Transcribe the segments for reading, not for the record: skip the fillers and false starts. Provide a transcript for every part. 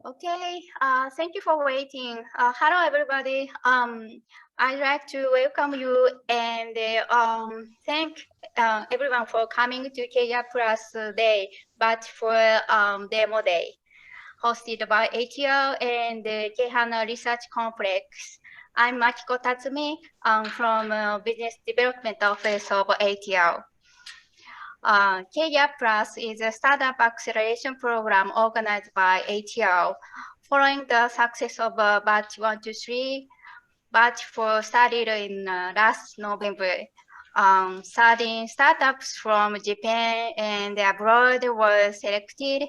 Okay, thank you for waiting. Hello, everybody. I'd like to welcome you and thank everyone for coming to KGAP Plus Day, but for Demo Day, hosted by ATL and the Kehana Research Complex. I'm Makiko Tatsumi from Business Development Office of ATL. KGAP Plus is a startup acceleration program organized by ATL. Following the success of batch 1 to 3, batch 4 started in last November. 13 startups from Japan and abroad were selected,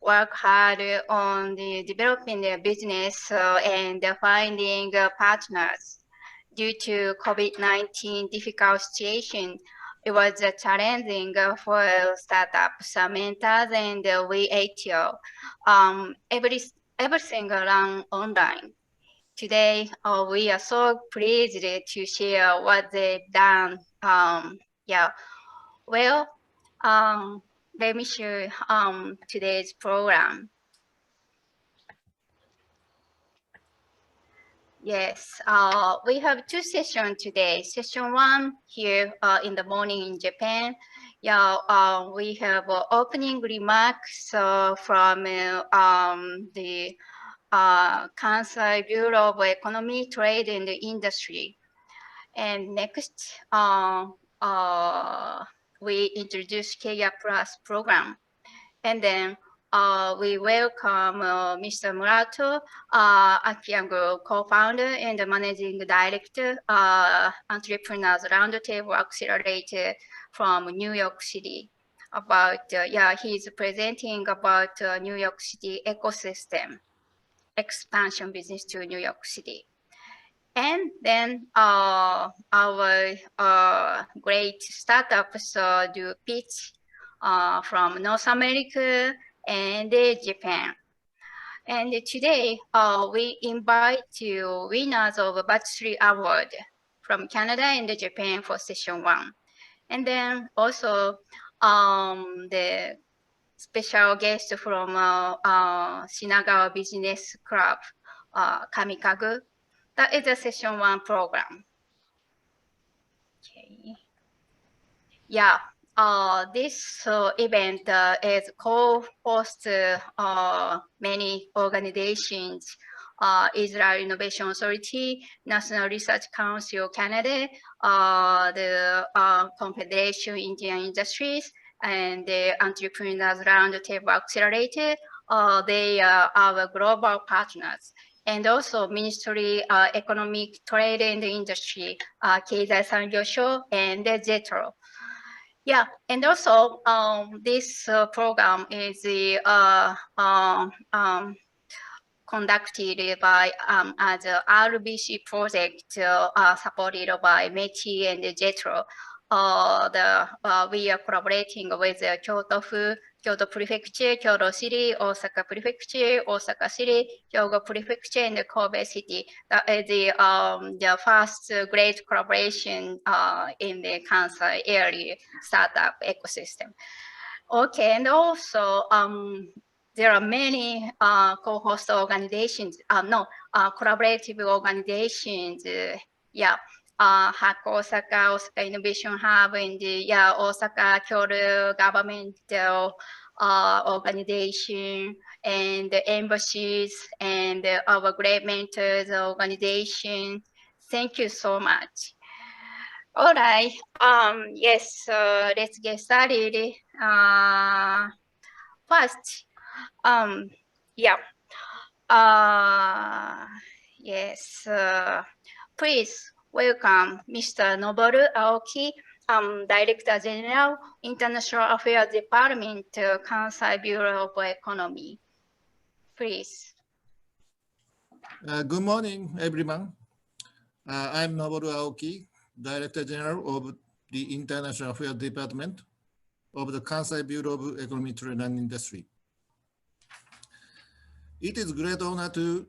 work hard on developing their business and finding partners. Due to COVID-19 difficult situation, it was challenging for startups, mentors, and we ATO. Everything run online. Today, we are so pleased to share what they've done. Well, let me share today's program. Yes, we have two sessions today. Session 1 here in the morning in Japan. Yeah, we have opening remarks from the Kansai Bureau of Economy, Trade and Industry. And next, we introduce KGAP Plus program. And then we welcome Mr. Murato, Akiyango co-founder and managing director, Entrepreneurs Roundtable Accelerator from New York City. About, he's presenting about New York City ecosystem expansion business to New York City. And then our great startups do pitch from North America and Japan. And today, we invite you winners of Batch 3 Award from Canada and Japan for Session 1. And then also the special guest from Shinagawa Business Club, Kamikagu. That is a Session 1 program. Okay. Yeah. This event is co-hosted many organizations, Israel Innovation Authority, National Research Council Canada, the Confederation Indian Industries, and the Entrepreneurs Roundtable Accelerator. They are our global partners. And also Ministry Economic Trade and Industry, Keizai Sangyo Sho, and JETRO. Yeah, and also this program is conducted by as a RBC project supported by METI and JETRO. We are collaborating with Kyoto Prefecture, Kyoto City, Osaka Prefecture, Osaka City, Hyogo Prefecture, and Kobe City. That is the first great collaboration in the Kansai area startup ecosystem. Okay, and also there are many co-host organizations, collaborative organizations, Hack Osaka, Osaka Innovation Hub, and Osaka Kyoto governmental organization, and the embassies, and our great mentors organization. Thank you so much. All right, yes, let's get started. First, yes, please welcome Mr. Noboru Aoki, Director General, International Affairs Department, Kansai Bureau of Economy. Please. Good morning, everyone. I'm Noboru Aoki, Director General of the International Affairs Department of the Kansai Bureau of Economy, Trade and Industry. It is a great honor to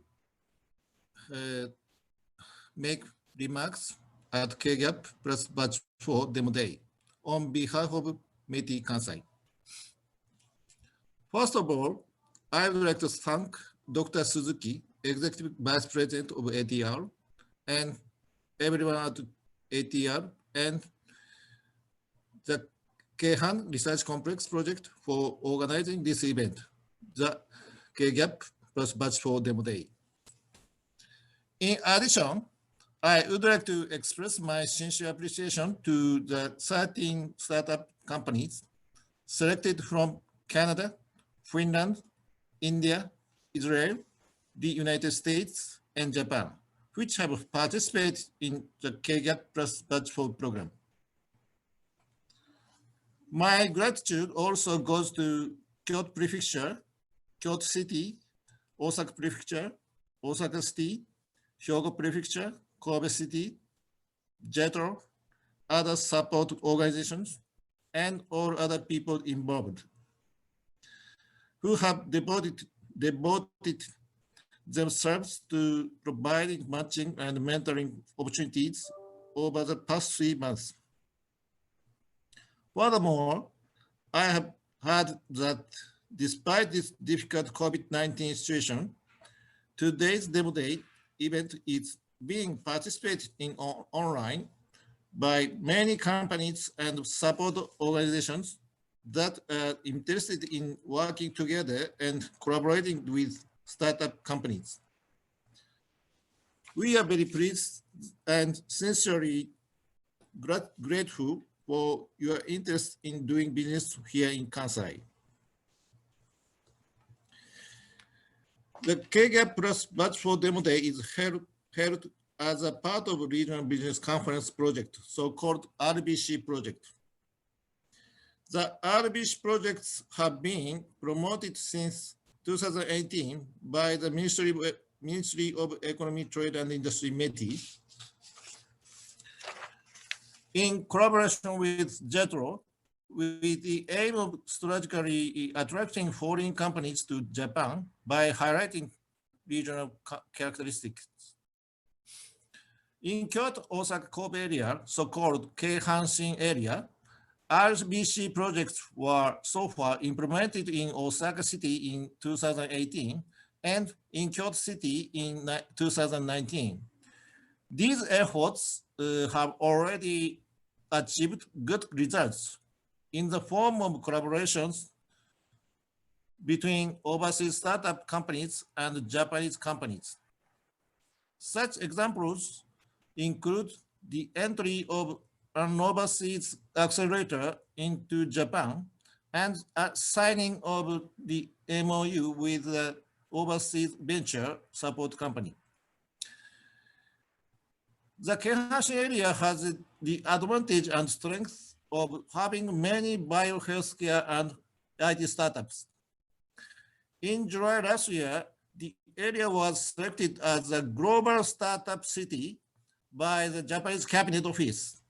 make remarks at KGAP Plus Batch 4 Demo Day on behalf of METI Kansai. First of all, I would like to thank Dr. Suzuki, Executive Vice President of ATR, and everyone at ATR, and the Kehan Research Complex project for organizing this event, the KGAP plus Batch 4 Demo Day. In addition, I would like to express my sincere appreciation to the 13 startup companies selected from Canada, Finland, India, Israel, the United States, and Japan, which have participated in the KGAP plus Batch 4 program. My gratitude also goes to Kyoto Prefecture, Kyoto City, Osaka Prefecture, Osaka City, Hyogo Prefecture, Kobe City, JETRO, other support organizations, and all other people involved who have devoted themselves to providing matching and mentoring opportunities over the past 3 months. Furthermore, I have heard that despite this difficult COVID-19 situation, today's Demo Day event is being participated in online by many companies and support organizations that are interested in working together and collaborating with startup companies. We are very pleased and sincerely grateful for your interest in doing business here in Kansai. The KGAP plus Batch 4 Demo Day is held as a part of a Regional Business Conference project, so-called RBC project. The RBC projects have been promoted since 2018 by the Ministry of Economy, Trade and Industry, METI, in collaboration with JETRO, with the aim of strategically attracting foreign companies to Japan by highlighting regional characteristics. In Kyoto, Osaka, Kobe area, so-called Keihanshin area, RBC projects were so far implemented in Osaka City in 2018 and in Kyoto City in 2019. These efforts have already achieved good results in the form of collaborations between overseas startup companies and Japanese companies. Such examples include the entry of an overseas accelerator into Japan and a signing of the MOU with the overseas venture support company. The Keihanshin area has the advantage and strength of having many biohealthcare and IT startups. In July last year, the area was selected as a global startup city by the Japanese Cabinet Office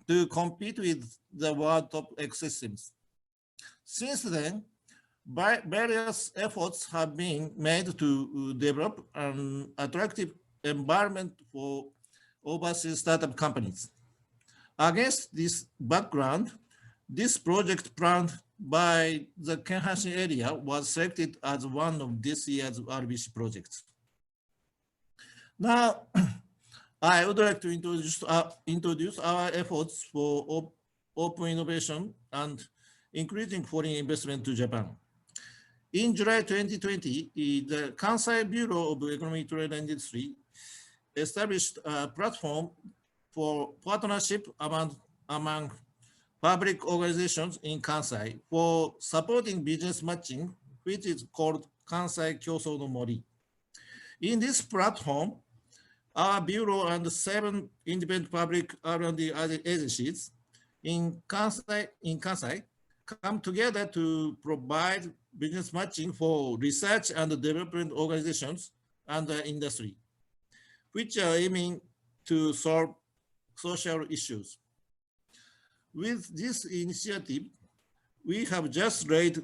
to compete with the world top ecosystems. Since then, various efforts have been made to develop an attractive environment for overseas startup companies. Against this background, this project planned by the Keihanshin area was selected as one of this year's RBC projects. Now, I would like to introduce our efforts for open innovation and increasing foreign investment to Japan. In July 2020, the Kansai Bureau of Economy, Trade and Industry established a platform for partnership among public organizations in Kansai for supporting business matching, which is called Kansai Kyosou no Mori. In this platform, our bureau and 7 independent public R&D agencies in Kansai come together to provide business matching for research and development organizations and the industry, which are aiming to solve social issues. With this initiative, we have just laid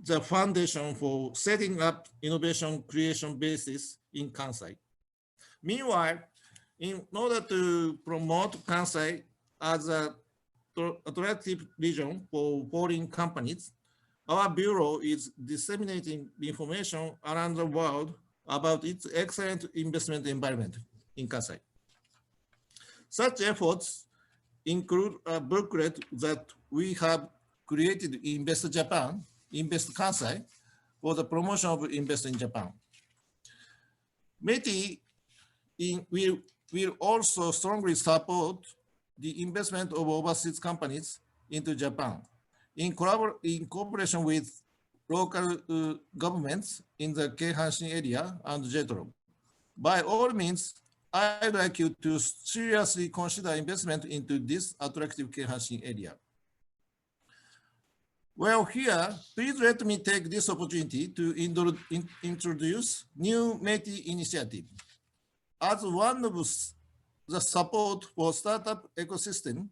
the foundation for setting up innovation creation bases in Kansai. Meanwhile, in order to promote Kansai as an attractive region for foreign companies, Our bureau is disseminating information around the world about its excellent investment environment in Kansai. Such efforts include a booklet that we have created in Invest Japan, Invest Kansai, for the promotion of Invest in Japan. METI will also strongly support the investment of overseas companies into Japan in cooperation with local governments in the Keihanshin area and JETRO. By all means, I'd like you to seriously consider investment into this attractive Keihanshin area. Well, here, please let me take this opportunity to introduce new METI initiative. As one of the support for startup ecosystem,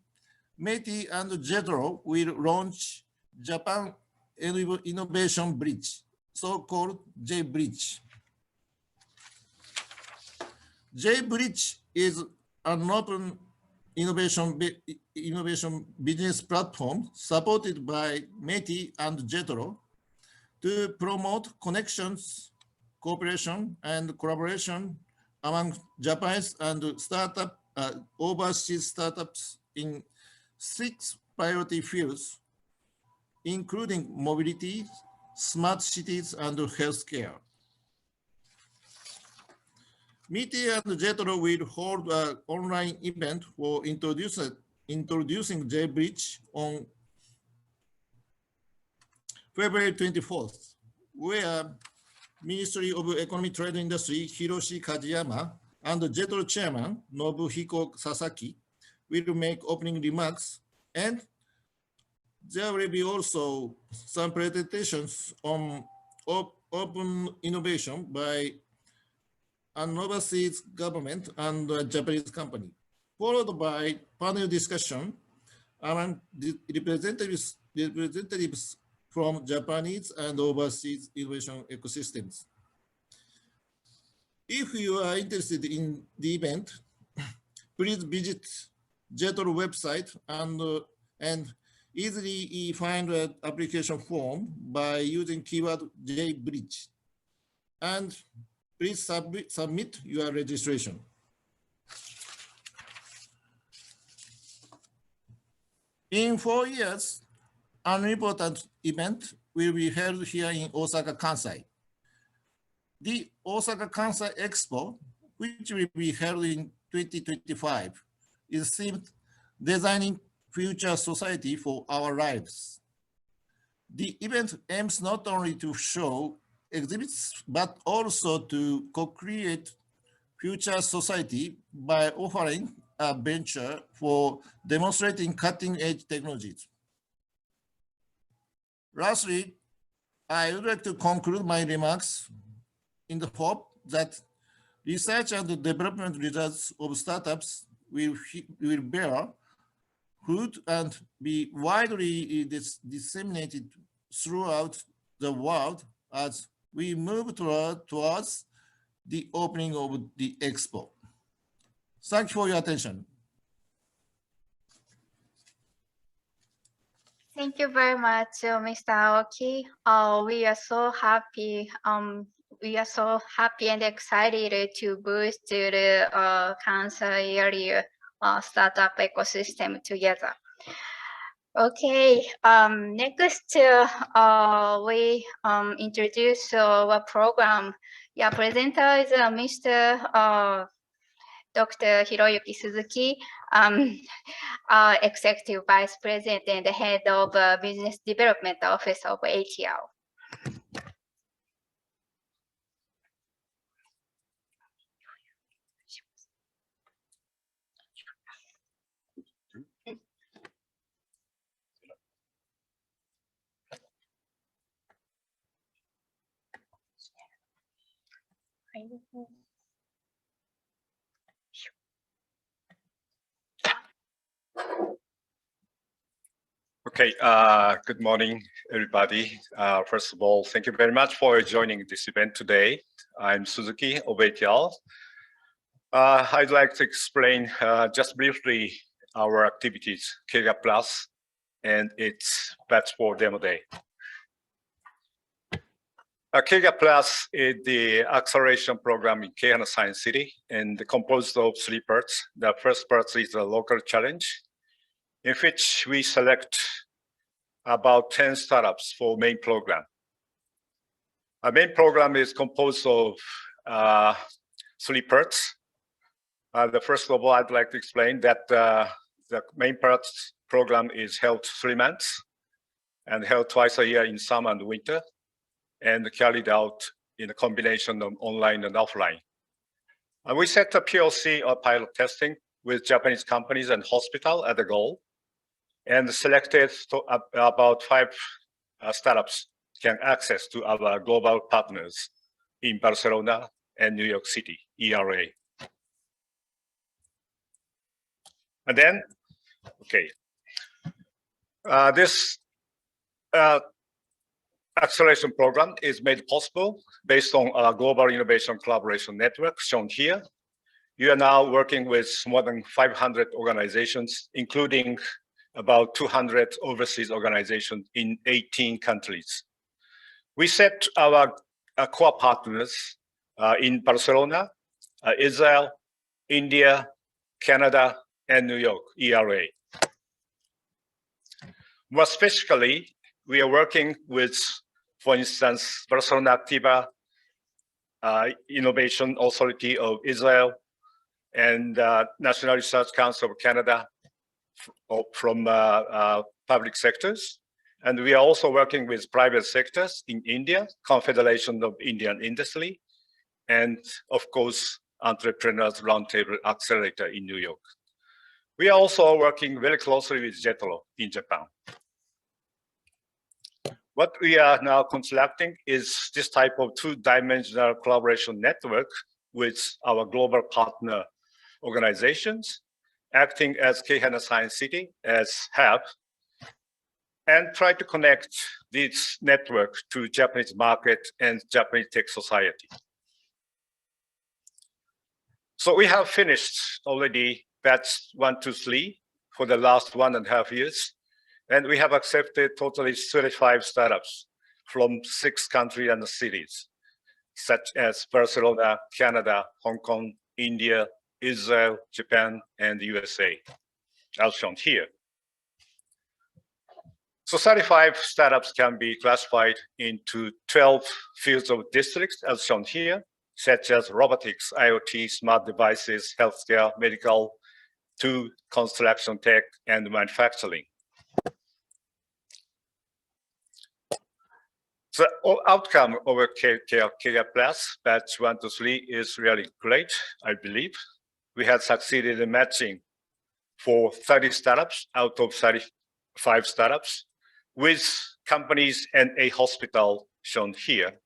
METI and JETRO will launch Japan Innovation Bridge, so-called J-Bridge. J-Bridge is an open innovation business platform supported by METI and JETRO to promote connections, cooperation, and collaboration among Japanese and overseas startups in 6 priority fields, including mobility, smart cities, and healthcare. METI and JETRO will hold an online event for introducing J-Bridge on February 24th, where Ministry of Economy, Trade, and Industry Hiroshi Kajiyama and JETRO Chairman Nobuhiko Sasaki will make opening remarks, and there will be also some presentations on open innovation by an overseas government and a Japanese company, followed by panel discussion among the representatives from Japanese and overseas innovation ecosystems. If you are interested in the event, please visit JETRO website and easily find an application form by using keyword JBridge. And please submit your registration. In 4 years, an important event will be held here in Osaka, Kansai. The Osaka Kansai Expo, which will be held in 2025, is themed Designing Future Society for Our Lives. The event aims not only to show exhibits, but also to co-create future society by offering a venture for demonstrating cutting-edge technologies. Lastly, I would like to conclude my remarks in the hope that research and development results of startups will bear fruit and be widely disseminated throughout the world as we move towards the opening of the expo. Thank you for your attention. Thank you very much, Mr. Aoki. We are so happy. We are so happy and excited to boost the Kansai area startup ecosystem together. Okay, next we introduce our program. Yeah, presenter is Mr. Dr. Hiroyuki Suzuki, Executive Vice President and Head of Business Development Office of ATL. Okay, good morning, everybody. First of all, thank you very much for joining this event today. I'm Suzuki of ATL. I'd like to explain just briefly our activities, KGAP Plus, and its Batch 4 Demo Day. KGAP Plus is the acceleration program in Keihana Science City and composed of 3 parts. The first part is a local challenge, in which we select about 10 startups for main program. Our main program is composed of 3 parts. The first of all, I'd like to explain that the main parts program is held 3 months and held twice a year in summer and winter, and carried out in a combination of online and offline. And we set a POC or pilot testing with Japanese companies and hospital at the goal, and selected about 5 startups can access to our global partners in Barcelona and New York City, ERA. And then, okay, this acceleration program is made possible based on our global innovation collaboration network shown here. You are now working with more than 500 organizations, including about 200 overseas organizations in 18 countries. We set our core partners in Barcelona, Israel, India, Canada, and New York, ERA. More specifically, we are working with, for instance, Barcelona Activa, Innovation Authority of Israel, and National Research Council of Canada from public sectors. And we are also working with private sectors in India, Confederation of Indian Industry, and of course, Entrepreneurs Roundtable Accelerator in New York. We are also working very closely with JETRO in Japan. What we are now constructing is this type of 2-dimensional collaboration network with our global partner organizations, acting as Keihana Science City as hub, and try to connect this network to Japanese market and Japanese tech society. So we have finished already batch 1 to 3 for the last 1.5 years. And we have accepted totally 35 startups from 6 countries and cities, such as Barcelona, Canada, Hong Kong, India, Israel, Japan, and the USA, as shown here. So 35 startups can be classified into 12 fields of districts, as shown here, such as robotics, IoT, smart devices, healthcare, medical, to construction tech, and manufacturing. The outcome of a KGAP Plus batch 1 to 3 is really great, I believe. We had succeeded in matching for 30 startups out of 35 startups with companies and a hospital shown here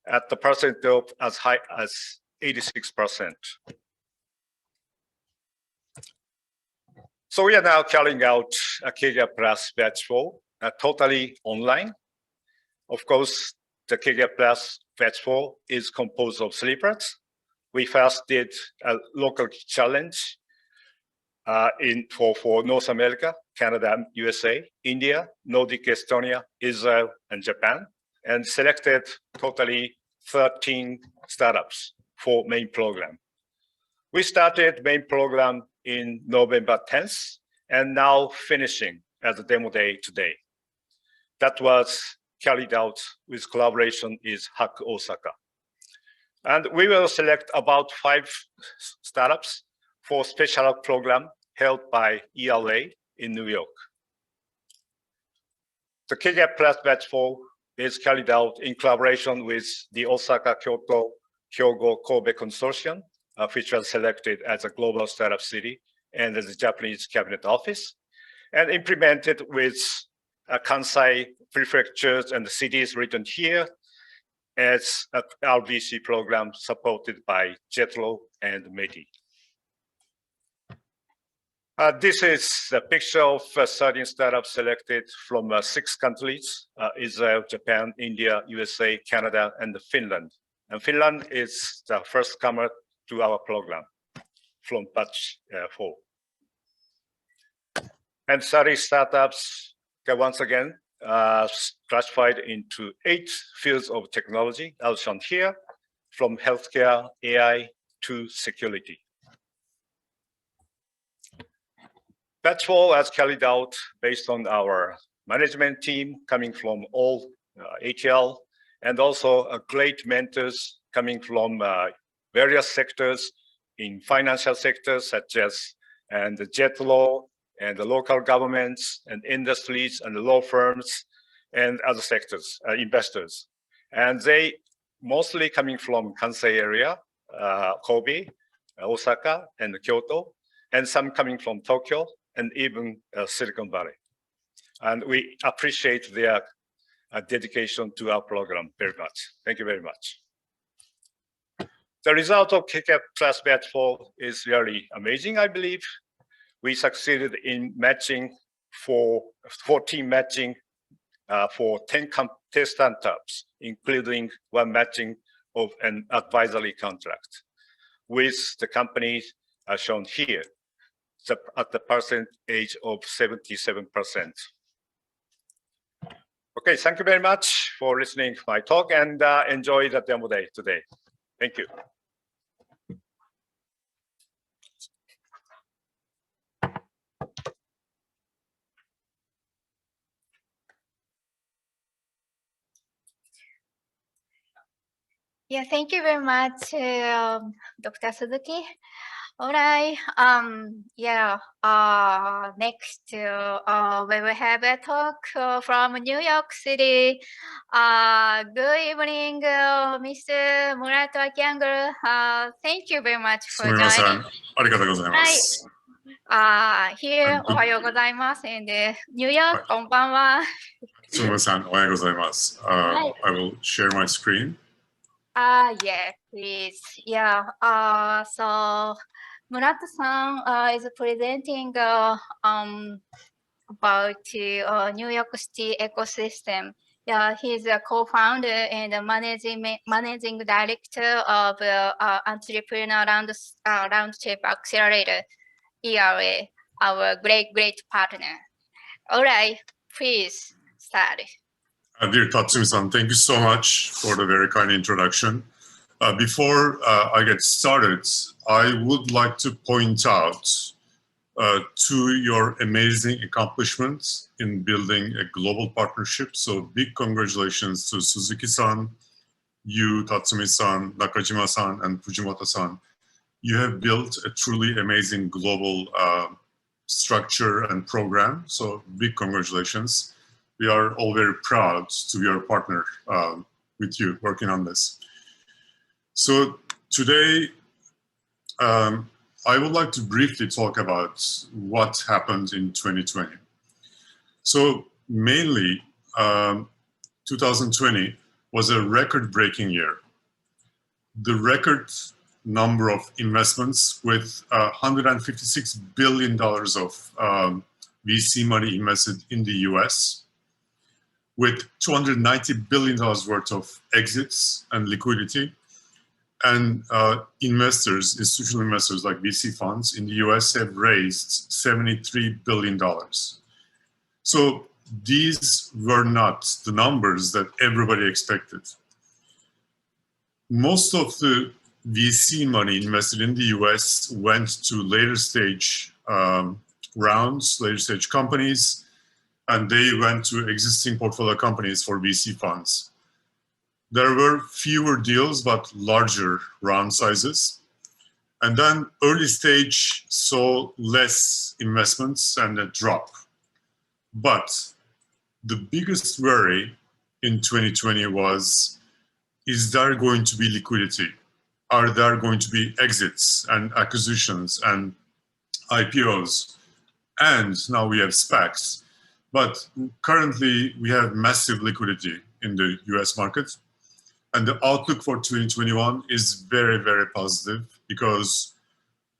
at the percentage of as high as 86%. So we are now carrying out a KGAP Plus batch 4, totally online. Of course, the KGAP Plus batch 4 is composed of 3 parts. We first did a local challenge for North America, Canada, USA, India, Nordic, Estonia, Israel, and Japan, and selected totally 13 startups for main program. We started main program in November 10th, and now finishing as a demo day today. That was carried out with collaboration is Hack Osaka. And we will select about 5 startups for special program held by ERA in New York. The KGAP Plus batch 4 is carried out in collaboration with the Osaka, Kyoto, Hyogo, Kobe Consortium, which was selected as a global startup city and as a Japanese cabinet office, and implemented with Kansai prefectures and the cities written here as an RVC program supported by JETRO and METI. This is a picture of 13 startups selected from 6 countries, Israel, Japan, India, USA, Canada, and Finland. And Finland is the first comer to our program from batch 4. And 30 startups, once again, classified into 8 fields of technology, as shown here, from healthcare, AI to security. Batch 4 was carried out based on our management team coming from all ATL, and also great mentors coming from various sectors in financial sectors such as the jet law and the local governments and industries and the law firms and other sectors, investors. And they mostly coming from Kansai area, Kobe, Osaka, and Kyoto, and some coming from Tokyo and even Silicon Valley. And we appreciate their dedication to our program very much. Thank you very much. The result of KGAP Class Batch 4 is really amazing, I believe. We succeeded in matching for 14 matching for 10 startups, including 1 matching of an advisory contract with the companies shown here at the percentage of 77%. Okay, thank you very much for listening to my talk, and enjoy the demo day today. Thank you. Yeah, thank you very much, Dr. Suzuki. All right. Next, we will have a talk from New York City. Good evening, Mr. Murato Akiangle. Thank you very much for joining. Here, おはようございます。And New York, こんばんは。Sumo-san, おはようございます。I will share my screen. Yeah, please. Yeah. So Murata-san is presenting about New York City ecosystem. Yeah, he's a co-founder and a managing director of Entrepreneur Roundtable Accelerator, ERA, our great partner. All right, please start. Dear Tatsumi-san, thank you so much for the very kind introduction. Before I get started, I would like to point out to your amazing accomplishments in building a global partnership. So big congratulations to Suzuki-san, you, Tatsumi-san, Nakajima-san, and Fujimoto-san. You have built a truly amazing global structure and program. So big congratulations. We are all very proud to be your partner with you working on this. So today, I would like to briefly talk about what happened in 2020. So mainly, 2020 was a record-breaking year. The record number of investments with $156 billion of VC money invested in the US, with $290 billion worth of exits and liquidity. And investors, institutional investors like VC funds in the US have raised $73 billion. So these were not the numbers that everybody expected. Most of the VC money invested in the US went to later stage rounds, later stage companies, and they went to existing portfolio companies for VC funds. There were fewer deals, but larger round sizes. And then early stage saw less investments and a drop. But the biggest worry in 2020 was, is there going to be liquidity? Are there going to be exits and acquisitions and IPOs? And now we have SPACs. But currently, we have massive liquidity in the US market. And the outlook for 2021 is very, very positive because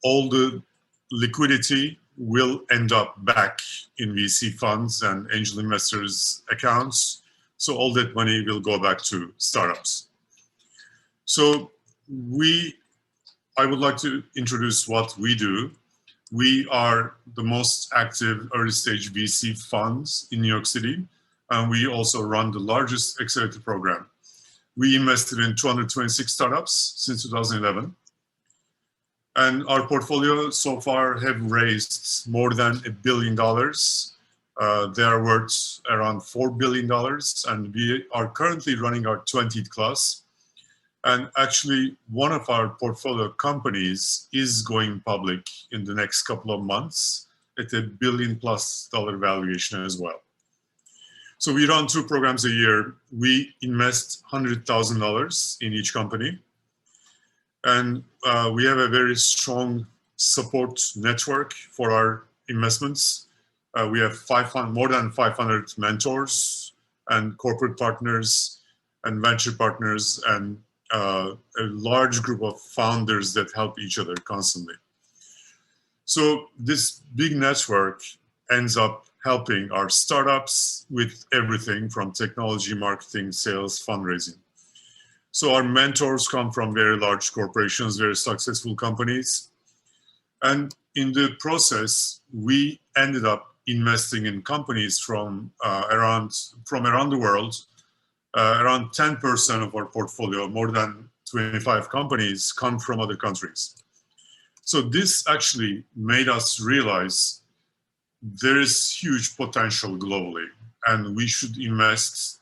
all the liquidity will end up back in VC funds and angel investors' accounts. So all that money will go back to startups. So I would like to introduce what we do. We are the most active early stage VC funds in New York City, and we also run the largest accelerator program. We invested in 226 startups since 2011. And our portfolio so far have raised more than $1 billion. They are worth around $4 billion, and we are currently running our 20th class. And actually, one of our portfolio companies is going public in the next couple of months at $1 billion+ valuation as well. So we run 2 programs a year. We invest $100,000 in each company. And we have a very strong support network for our investments. We have more than 500 mentors and corporate partners and venture partners and a large group of founders that help each other constantly. So this big network ends up helping our startups with everything from technology, marketing, sales, fundraising. So our mentors come from very large corporations, very successful companies. And in the process, we ended up investing in companies from around the world. Around 10% of our portfolio, more than 25 companies, come from other countries. So this actually made us realize there is huge potential globally, and we should invest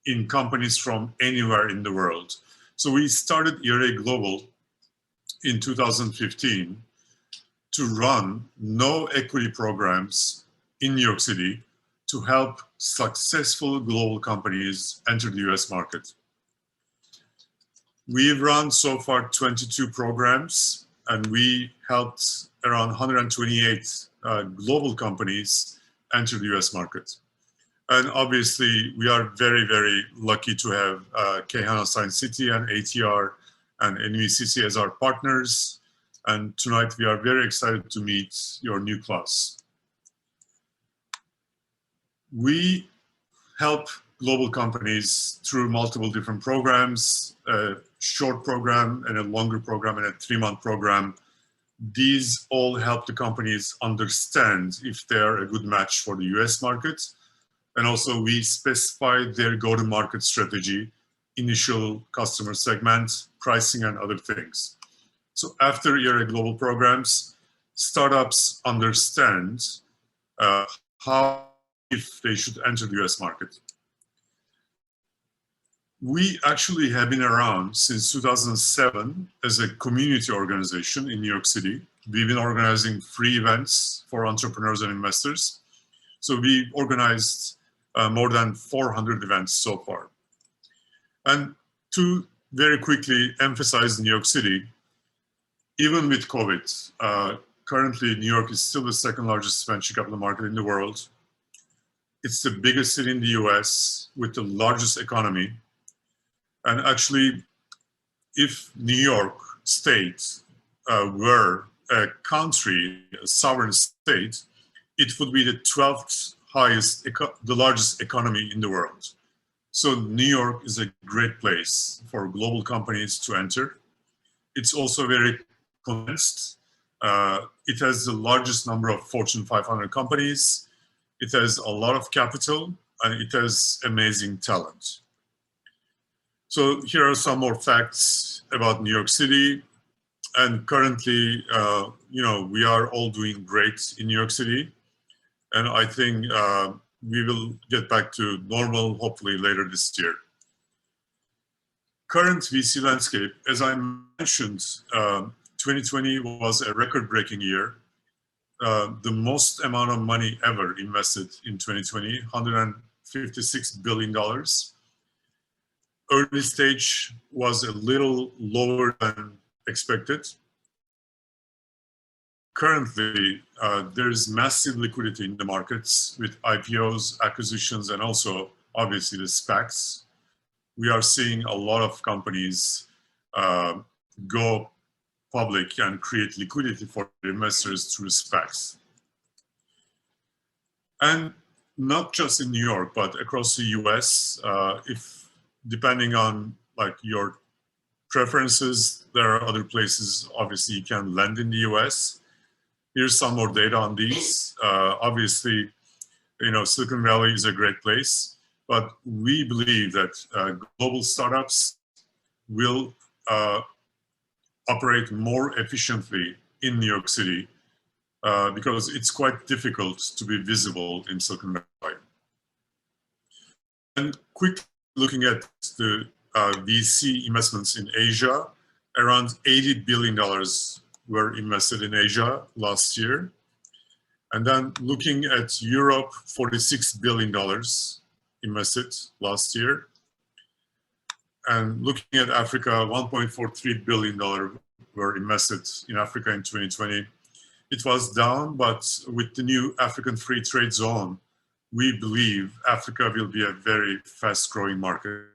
in companies from anywhere in the world. So we started ERA Global in 2015 to run no equity programs in New York City to help successful global companies enter the US market. We've run so far 22 programs, and we helped around 128 global companies enter the US market. And obviously, we are very, very lucky to have K Science City and ATR and NVCC as our partners. And tonight, we are very excited to meet your new class. We help global companies through multiple different programs, a short program and a longer program and a 3-month program. These all help the companies understand if they're a good match for the US market. And also we specify their go-to-market strategy, initial customer segment, pricing, and other things. So after ERA Global programs, startups understand how if they should enter the US market. We actually have been around since 2007 as a community organization in New York City. We've been organizing free events for entrepreneurs and investors. So we organized more than 400 events so far. And to very quickly emphasize New York City, even with COVID, currently New York is still the 2nd largest venture capital market in the world. It's the biggest city in the US with the largest economy. And actually, if New York State were a country, a sovereign state, it would be the 12th highest, the largest economy in the world. So New York is a great place for global companies to enter. It's also very condensed. It has the largest number of Fortune 500 companies. It has a lot of capital, and it has amazing talent. So here are some more facts about New York City. And currently, we are all doing great in New York City. And I think we will get back to normal, hopefully later this year. Current VC landscape, as I mentioned, 2020 was a record-breaking year. The most amount of money ever invested in 2020, $156 billion. Early stage was a little lower than expected. Currently, there is massive liquidity in the markets with IPOs, acquisitions, and also obviously the SPACs. We are seeing a lot of companies go public and create liquidity for investors through SPACs. And not just in New York, but across the US, depending on your preferences, there are other places obviously you can lend in the US. Here's some more data on these. Obviously, Silicon Valley is a great place. But we believe that global startups will operate more efficiently in New York City because it's quite difficult to be visible in Silicon Valley. And quickly looking at the VC investments in Asia, around $80 billion were invested in Asia last year. And then looking at Europe, $46 billion invested last year. And looking at Africa, $1.43 billion were invested in Africa in 2020. It was down, but with the new African Free Trade Zone, we believe Africa will be a very fast-growing market.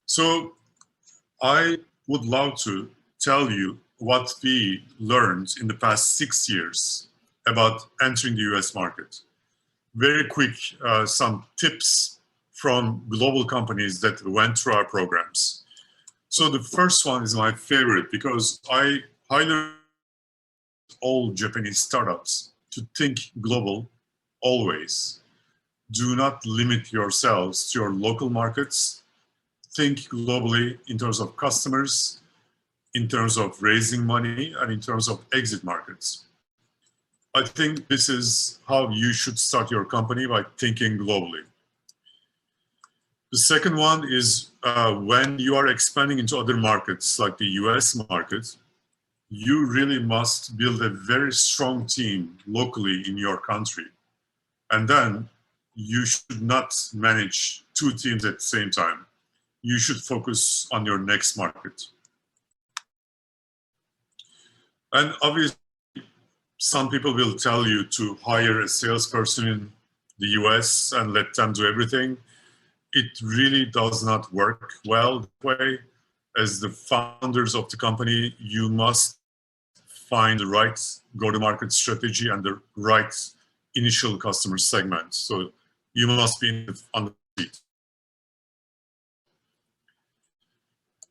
So I would love to tell you what we learned in the past 6 years about entering the US market. Very quick, some tips from global companies that went through our programs. So the first one is my favorite because I highly all Japanese startups to think global always. Do not limit yourselves to your local markets. Think globally in terms of customers, in terms of raising money, and in terms of exit markets. I think this is how you should start your company, by thinking globally. The second one is when you are expanding into other markets like the US market, you really must build a very strong team locally in your country. And then you should not manage 2 teams at the same time. You should focus on your next market. And obviously, some people will tell you to hire a salesperson in the US and let them do everything. It really does not work well that way. As the founders of the company, you must find the right go-to-market strategy and the right initial customer segment. So you must be on the seat.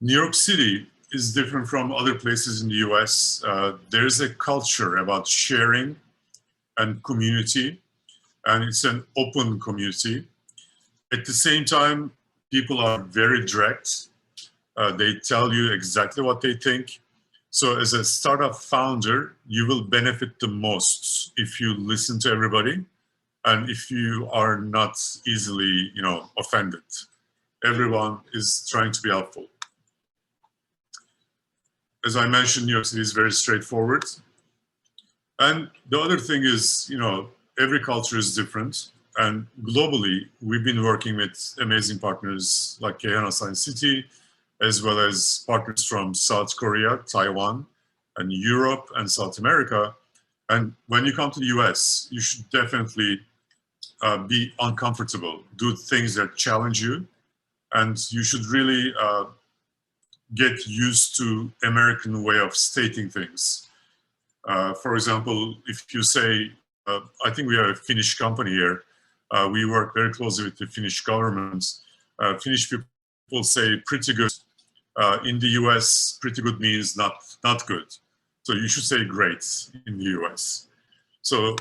New York City is different from other places in the US. There's a culture about sharing and community, and it's an open community. At the same time, people are very direct. They tell you exactly what they think. So as a startup founder, you will benefit the most if you listen to everybody and if you are not easily, offended. Everyone is trying to be helpful. As I mentioned, New York City is very straightforward. And the other thing is, every culture is different. And globally, we've been working with amazing partners like Keihana Science City, as well as partners from South Korea, Taiwan, and Europe and South America. And when you come to the US, you should definitely be uncomfortable, do things that challenge you, and you should really get used to American way of stating things. For example, if you say, I think we are a Finnish company here, we work very closely with the Finnish government. Finnish people say pretty good. In the US, pretty good means not good. So you should say great in the US. So,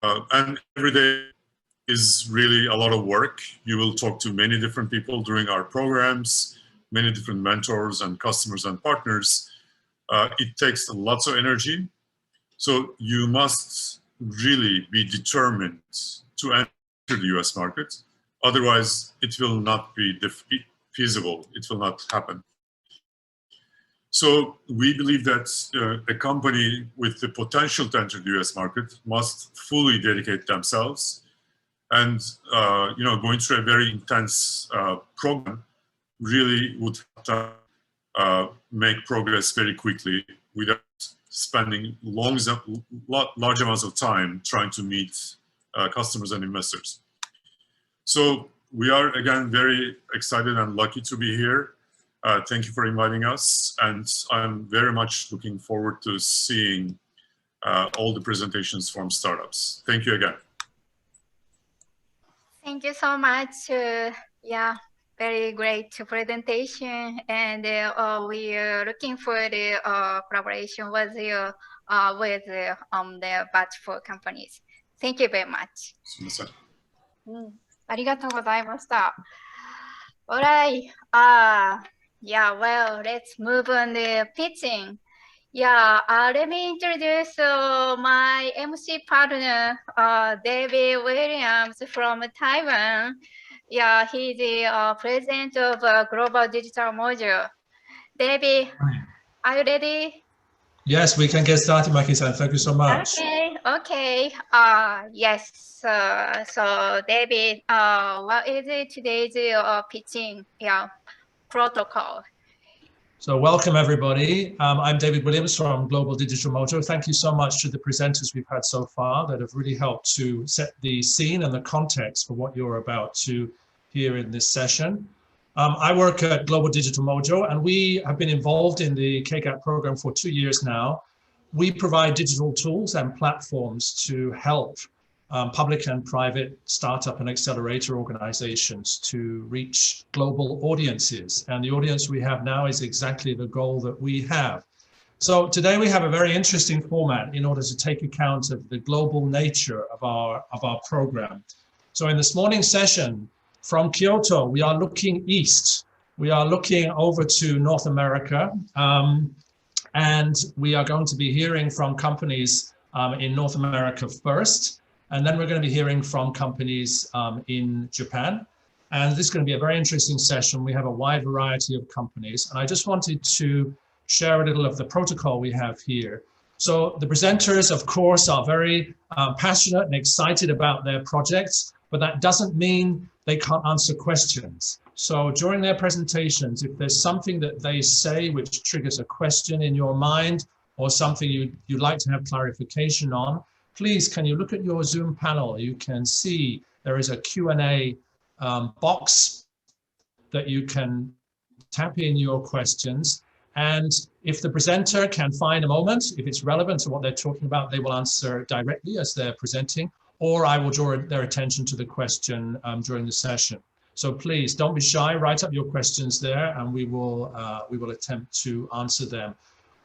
and every day is really a lot of work. You will talk to many different people during our programs, many different mentors and customers and partners. It takes lots of energy. So you must really be determined to enter the US market. Otherwise, it will not be feasible. It will not happen. So we believe that a company with the potential to enter the US market must fully dedicate themselves, and going through a very intense program really would have to make progress very quickly without spending large amounts of time trying to meet customers and investors. So we are, again, very excited and lucky to be here. Thank you for inviting us, and I'm very much looking forward to seeing all the presentations from startups. Thank you again. Thank you so much. Very great presentation, and we are looking for the collaboration with you with the Batch 4 companies. Thank you very much. ありがとうございました。Alright. Yeah, well, let's move on to pitching. Yeah, let me introduce my MC partner, David Williams from Taiwan. Yeah, he's the president of Global Digital Module. David, are you ready? Yes, we can get started, Maki-san. Thank you so much. Okay. Yes. So David, what is today's pitching protocol? So welcome, everybody. I'm David Williams from Global Digital Mojo. Thank you so much to the presenters we've had so far that have really helped to set the scene and the context for what you're about to hear in this session. I work at Global Digital Mojo, and we have been involved in the KGAP program for 2 years now. We provide digital tools and platforms to help public and private startup and accelerator organizations to reach global audiences. And the audience we have now is exactly the goal that we have. So today we have a very interesting format in order to take account of the global nature of our program. So in this morning's session from Kyoto, we are looking east. We are looking over to North America. And we are going to be hearing from companies in North America first. And then we're going to be hearing from companies in Japan. And this is going to be a very interesting session. We have a wide variety of companies. And I just wanted to share a little of the protocol we have here. So the presenters, of course, are very passionate and excited about their projects, but that doesn't mean they can't answer questions. So during their presentations, if there's something that they say which triggers a question in your mind or something you'd like to have clarification on, please, can you look at your Zoom panel? You can see there is a Q&A box that you can tap in your questions. And if the presenter can find a moment, if it's relevant to what they're talking about, they will answer directly as they're presenting, or I will draw their attention to the question during the session. So please don't be shy, write up your questions there and we will attempt to answer them.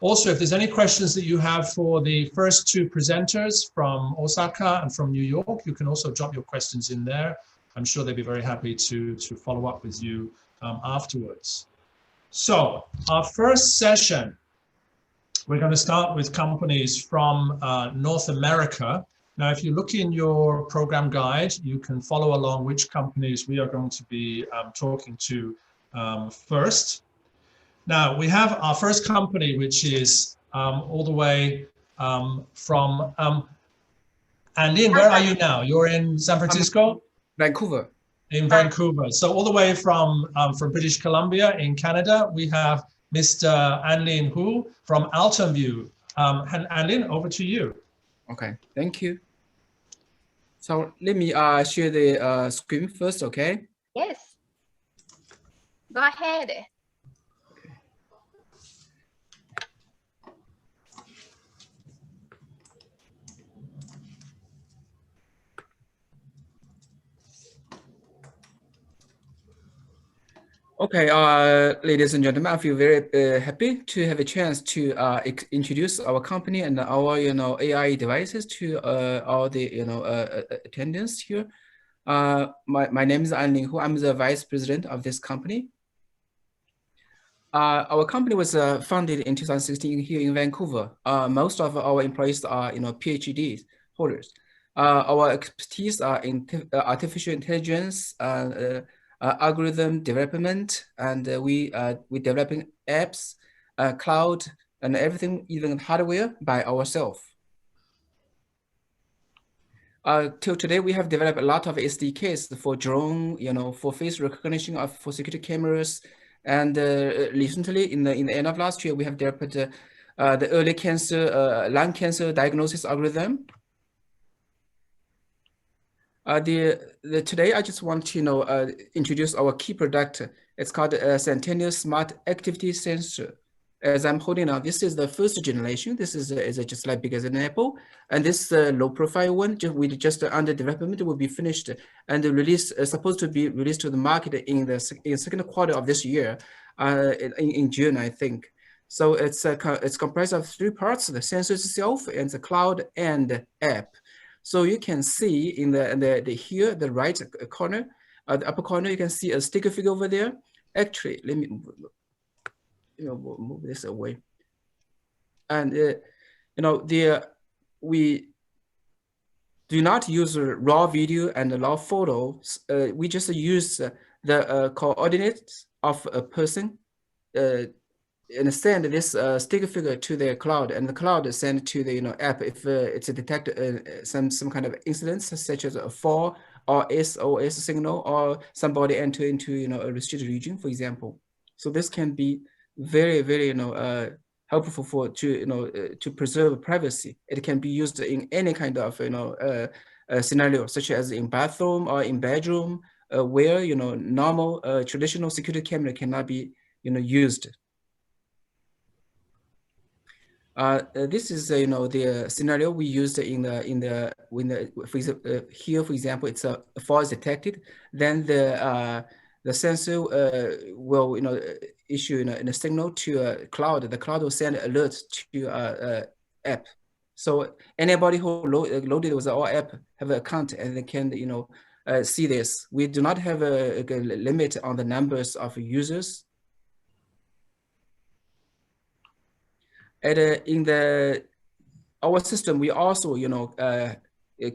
Also, if there's any questions that you have for the first two presenters from Osaka and from New York, you can also drop your questions in there. I'm sure they'd be very happy to follow up with you afterwards. So our first session, we're going to start with companies from North America. Now, if you look in your program guide, you can follow along which companies we are going to be talking to first. Now, we have our first company, which is all the way from, Anlin, where are you now? You're in San Francisco? Vancouver. In Vancouver. So all the way from British Columbia in Canada, we have Mr. Anlin Hu from Alton View. Anlin, over to you. Okay, thank you. So let me share the screen first, okay? Yes. Go ahead. Okay, ladies and gentlemen, I feel very happy to have a chance to introduce our company and our AI devices to all the attendants here. My name is Anlin Hu. I'm the vice president of this company. Our company was founded in 2016 here in Vancouver. Most of our employees are PhD holders. Our expertise are in artificial intelligence and algorithm development, and we developing apps, cloud, and everything, even hardware by ourselves. Till today, we have developed a lot of SDKs for drone, for face recognition, for security cameras, and recently, in the end of last year, we have developed the early cancer, lung cancer diagnosis algorithm. Today, I just want to introduce our key product. It's called a Centennial Smart Activity Sensor. As I'm holding now, this is the first generation. This is just like big as an apple, and this low profile one, just under development, will be finished and supposed to be released to the market in the second quarter of this year, in June, I think. So it's comprised of 3 parts: the sensor itself, and the cloud and app. So you can see in the here, the right corner, the upper corner, you can see a sticker figure over there. Actually, let me move this away. And we do not use raw video and raw photos. We just use the coordinates of a person and send this sticker figure to the cloud, and the cloud is sent to the app if it's a detect some kind of incidents such as a fall or SOS signal, or somebody enter into a restricted region, for example. So this can be very helpful for to preserve privacy. It can be used in any kind of scenario, such as in bathroom or in bedroom, where normal traditional security camera cannot be used. This is the scenario we used here, for example, it's a fall is detected, then the sensor will issue in a signal to a cloud. The cloud will send alert to app. So anybody who loaded with our app have an account and they can see this. We do not have a limit on the numbers of users. And in our system, we also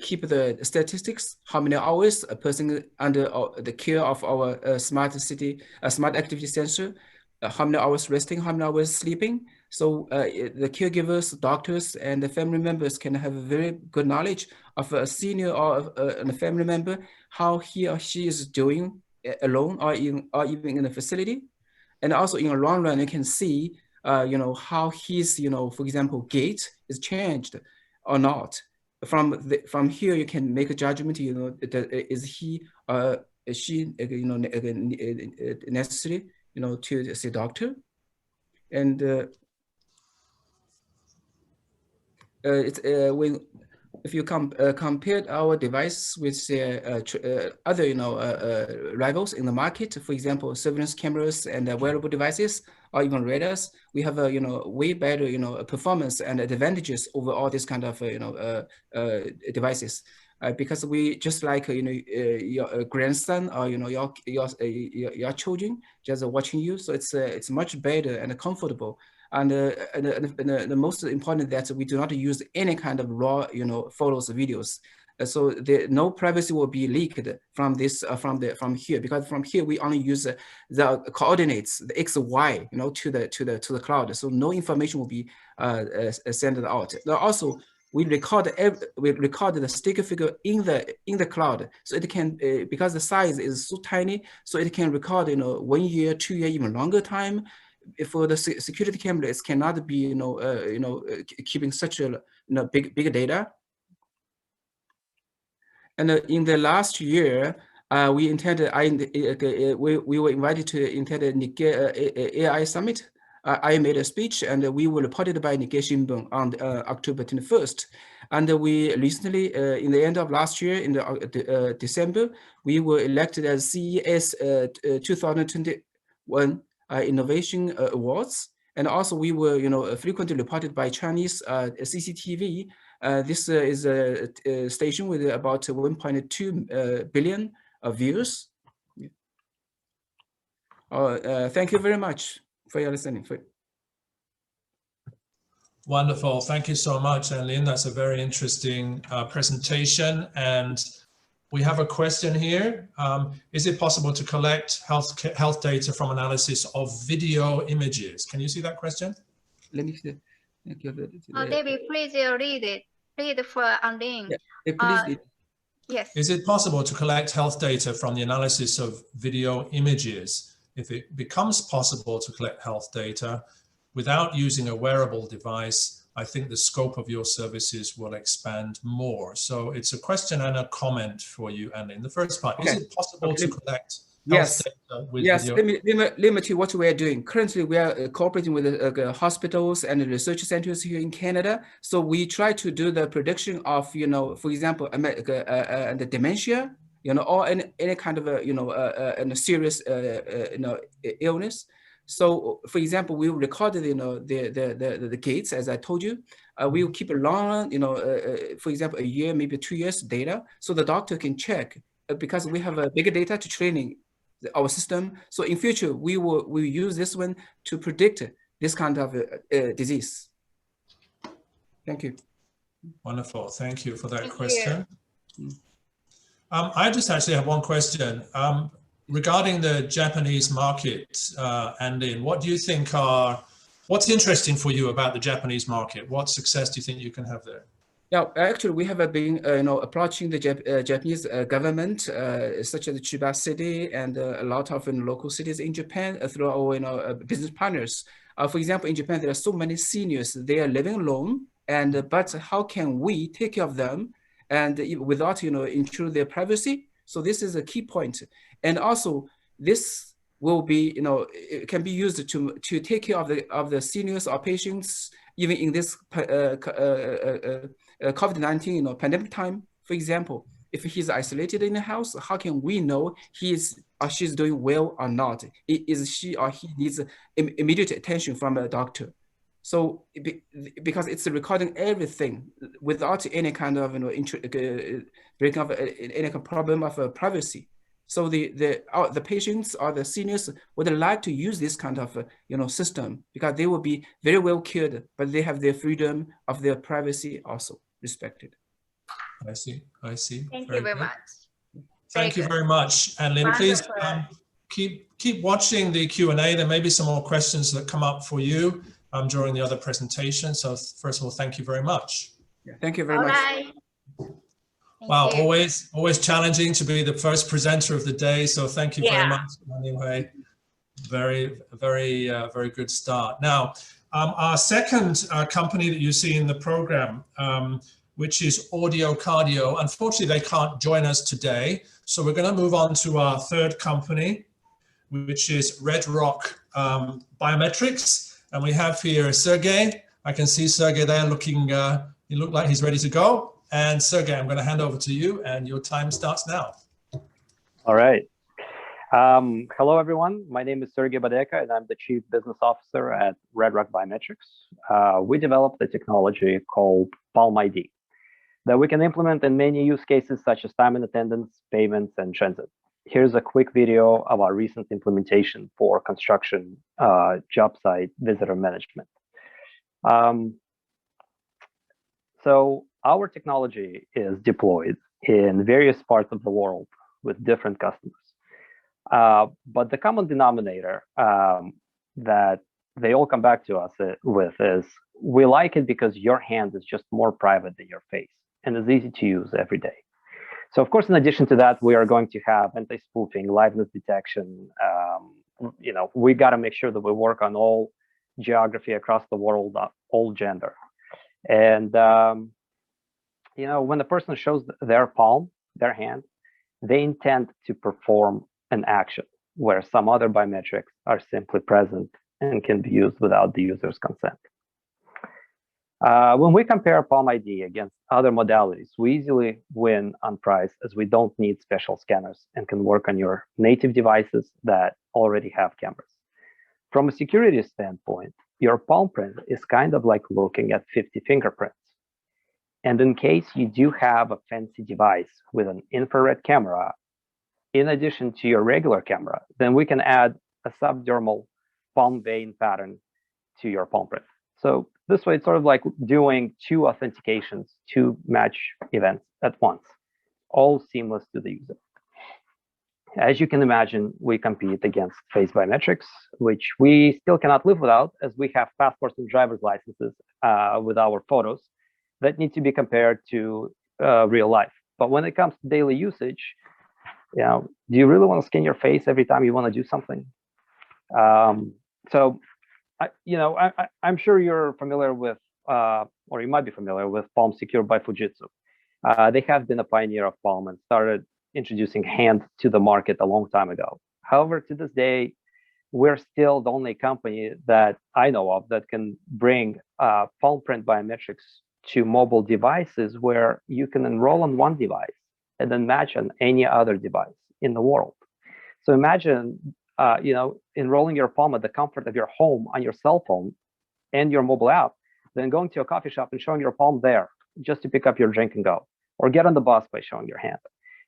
keep the statistics, how many hours a person under the care of our smart activity sensor, how many hours resting, how many hours sleeping. So the caregivers, doctors, and the family members can have a very good knowledge of a senior or a family member, how he or she is doing alone or even in a facility. And also in the long run, you can see how his, for example, gait is changed or not. From here, you can make a judgment. Is he is she necessary to see a doctor? And if you compare our device with other rivals in the market, for example, surveillance cameras and wearable devices, or even radars, we have a way better performance and advantages over all these kind of devices, because we just like your grandson or your children just watching you, so it's much better and comfortable. And the most important that we do not use any kind of raw photos or videos. So no privacy will be leaked from this from here, because from here we only use the coordinates, the X, Y, to the cloud. So no information will be sent out. Now also we record the sticker figure in the cloud, so it can because the size is so tiny, so it can record 1 year, 2 year, even longer time. For the security cameras, cannot be keeping such a big data. And in the last year, we intended we were invited to attend the Nikkei AI Summit. I made a speech, and we were reported by Nikkei Shimbun on October 21st. And we recently, in the end of last year, in December, we were elected as CES 2021 Innovation Awards. And also we were frequently reported by Chinese CCTV. This is a station with about 1.2 billion views. Thank you very much for your listening. Wonderful. Thank you so much, Lin. That's a very interesting presentation. And we have a question here. Is it possible to collect health data from analysis of video images? Can you see that question? Let me see. David, please read it. Read for Lin. Yeah, please. Yes. Is it possible to collect health data from the analysis of video images? If it becomes possible to collect health data without using a wearable device, I think the scope of your services will expand more. So it's a question and a comment for you, and in the first part, is it possible to collect health data with video? Let me tell you what we are doing. Currently, we are cooperating with hospitals and research centers here in Canada. So we try to do the prediction of, for example, the dementia, or any kind of a serious illness. So, for example, we recorded, the gates, as I told you. We will keep a long, for example, a year, maybe 2 years data, so the doctor can check, because we have a bigger data to training our system. So in future, we will use this one to predict this kind of disease. Thank you. Wonderful. Thank you for that Thank question. you. I just actually have one question. Regarding the Japanese market, Anlin, what do you think what's interesting for you about the Japanese market? What success do you think you can have there? Yeah, actually, we have been, approaching the Japanese government, such as Chiba City and a lot of local cities in Japan through our, business partners. For example, in Japan, there are so many seniors, they are living alone, but how can we take care of them and without, intrude their privacy? So this is a key point. And also, this will be, it can be used to take care of the seniors or patients, even in this COVID-19, pandemic time. For example, if he's isolated in the house, how can we know he is or she's doing well or not? Is she or he needs immediate attention from a doctor? So because it's recording everything without any kind of breaking of any kind of problem of privacy. So the patients or the seniors would like to use this kind of system, because they will be very well cared, but they have their freedom of their privacy also respected. I see. I see. Thank you very much. Thank you very much, Anlin. Please keep watching the Q&A. There may be some more questions that come up for you during the other presentation. So first of all, thank you very much. Yeah, thank you very All much. right. Wow, always challenging to be the first presenter of the day. So thank you very much. Anyway, very good start. Now, our second company that you see in the program, which is Audio Cardio. Unfortunately, they can't join us today. So we're going to move on to our third company, which is Red Rock Biometrics. And we have here Sergey. I can see Sergey there looking, he looked like he's ready to go. And Sergey, I'm going to hand over to you, and your time starts now. All right. Hello, everyone. My name is Sergey Badeka, and I'm the Chief Business Officer at Red Rock Biometrics. We developed a technology called Palm ID that we can implement in many use cases, such as time and attendance, payments, and transit. Here's a quick video of our recent implementation for construction job site visitor management. So our technology is deployed in various parts of the world with different customers. But the common denominator that they all come back to us with is, we like it because your hand is just more private than your face and is easy to use every day. So of course, in addition to that, we are going to have anti-spoofing, liveness detection. We got to make sure that we work on all geography across the world, all gender. And when the person shows their palm, their hand, they intend to perform an action where some other biometrics are simply present and can be used without the user's consent. When we compare Palm ID against other modalities, we easily win on price, as we don't need special scanners and can work on your native devices that already have cameras. From a security standpoint, your palm print is kind of like looking at 50 fingerprints. And in case you do have a fancy device with an infrared camera, in addition to your regular camera, then we can add a subdermal palm vein pattern to your palm print. So this way, it's sort of like doing two authentications, two match events at once, all seamless to the user. As you can imagine, we compete against face biometrics, which we still cannot live without, as we have passports and driver's licenses with our photos that need to be compared to real life. But when it comes to daily usage, do you really want to scan your face every time you want to do something? I'm sure you're familiar with, or you might be familiar with Palm Secure by Fujitsu. They have been a pioneer of Palm and started introducing hand to the market a long time ago. However, to this day, we're still the only company that I know of that can bring palm print biometrics to mobile devices, where you can enroll on one device and then match on any other device in the world. So imagine enrolling your palm at the comfort of your home on your cell phone and your mobile app, than going to a coffee shop and showing your palm there just to pick up your drink and go, or get on the bus by showing your hand.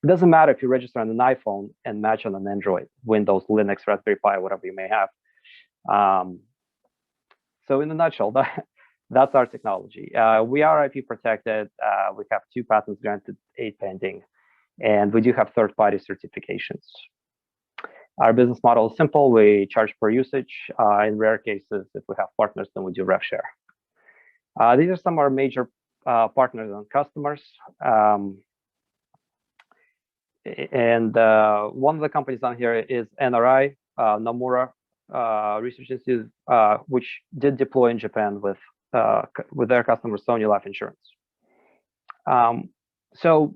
It doesn't matter if you register on an iPhone and match on an Android, Windows, Linux, Raspberry Pi, whatever you may have. So in a nutshell, that's our technology. We are IP protected. We have 2 patents granted, 8 pending, and we do have third-party certifications. Our business model is simple. We charge per usage. In rare cases, if we have partners, then we do rev share. These are some of our major partners and customers. One of the companies on here is NRI, Nomura Research Institute, which did deploy in Japan with their customer Sony Life Insurance. So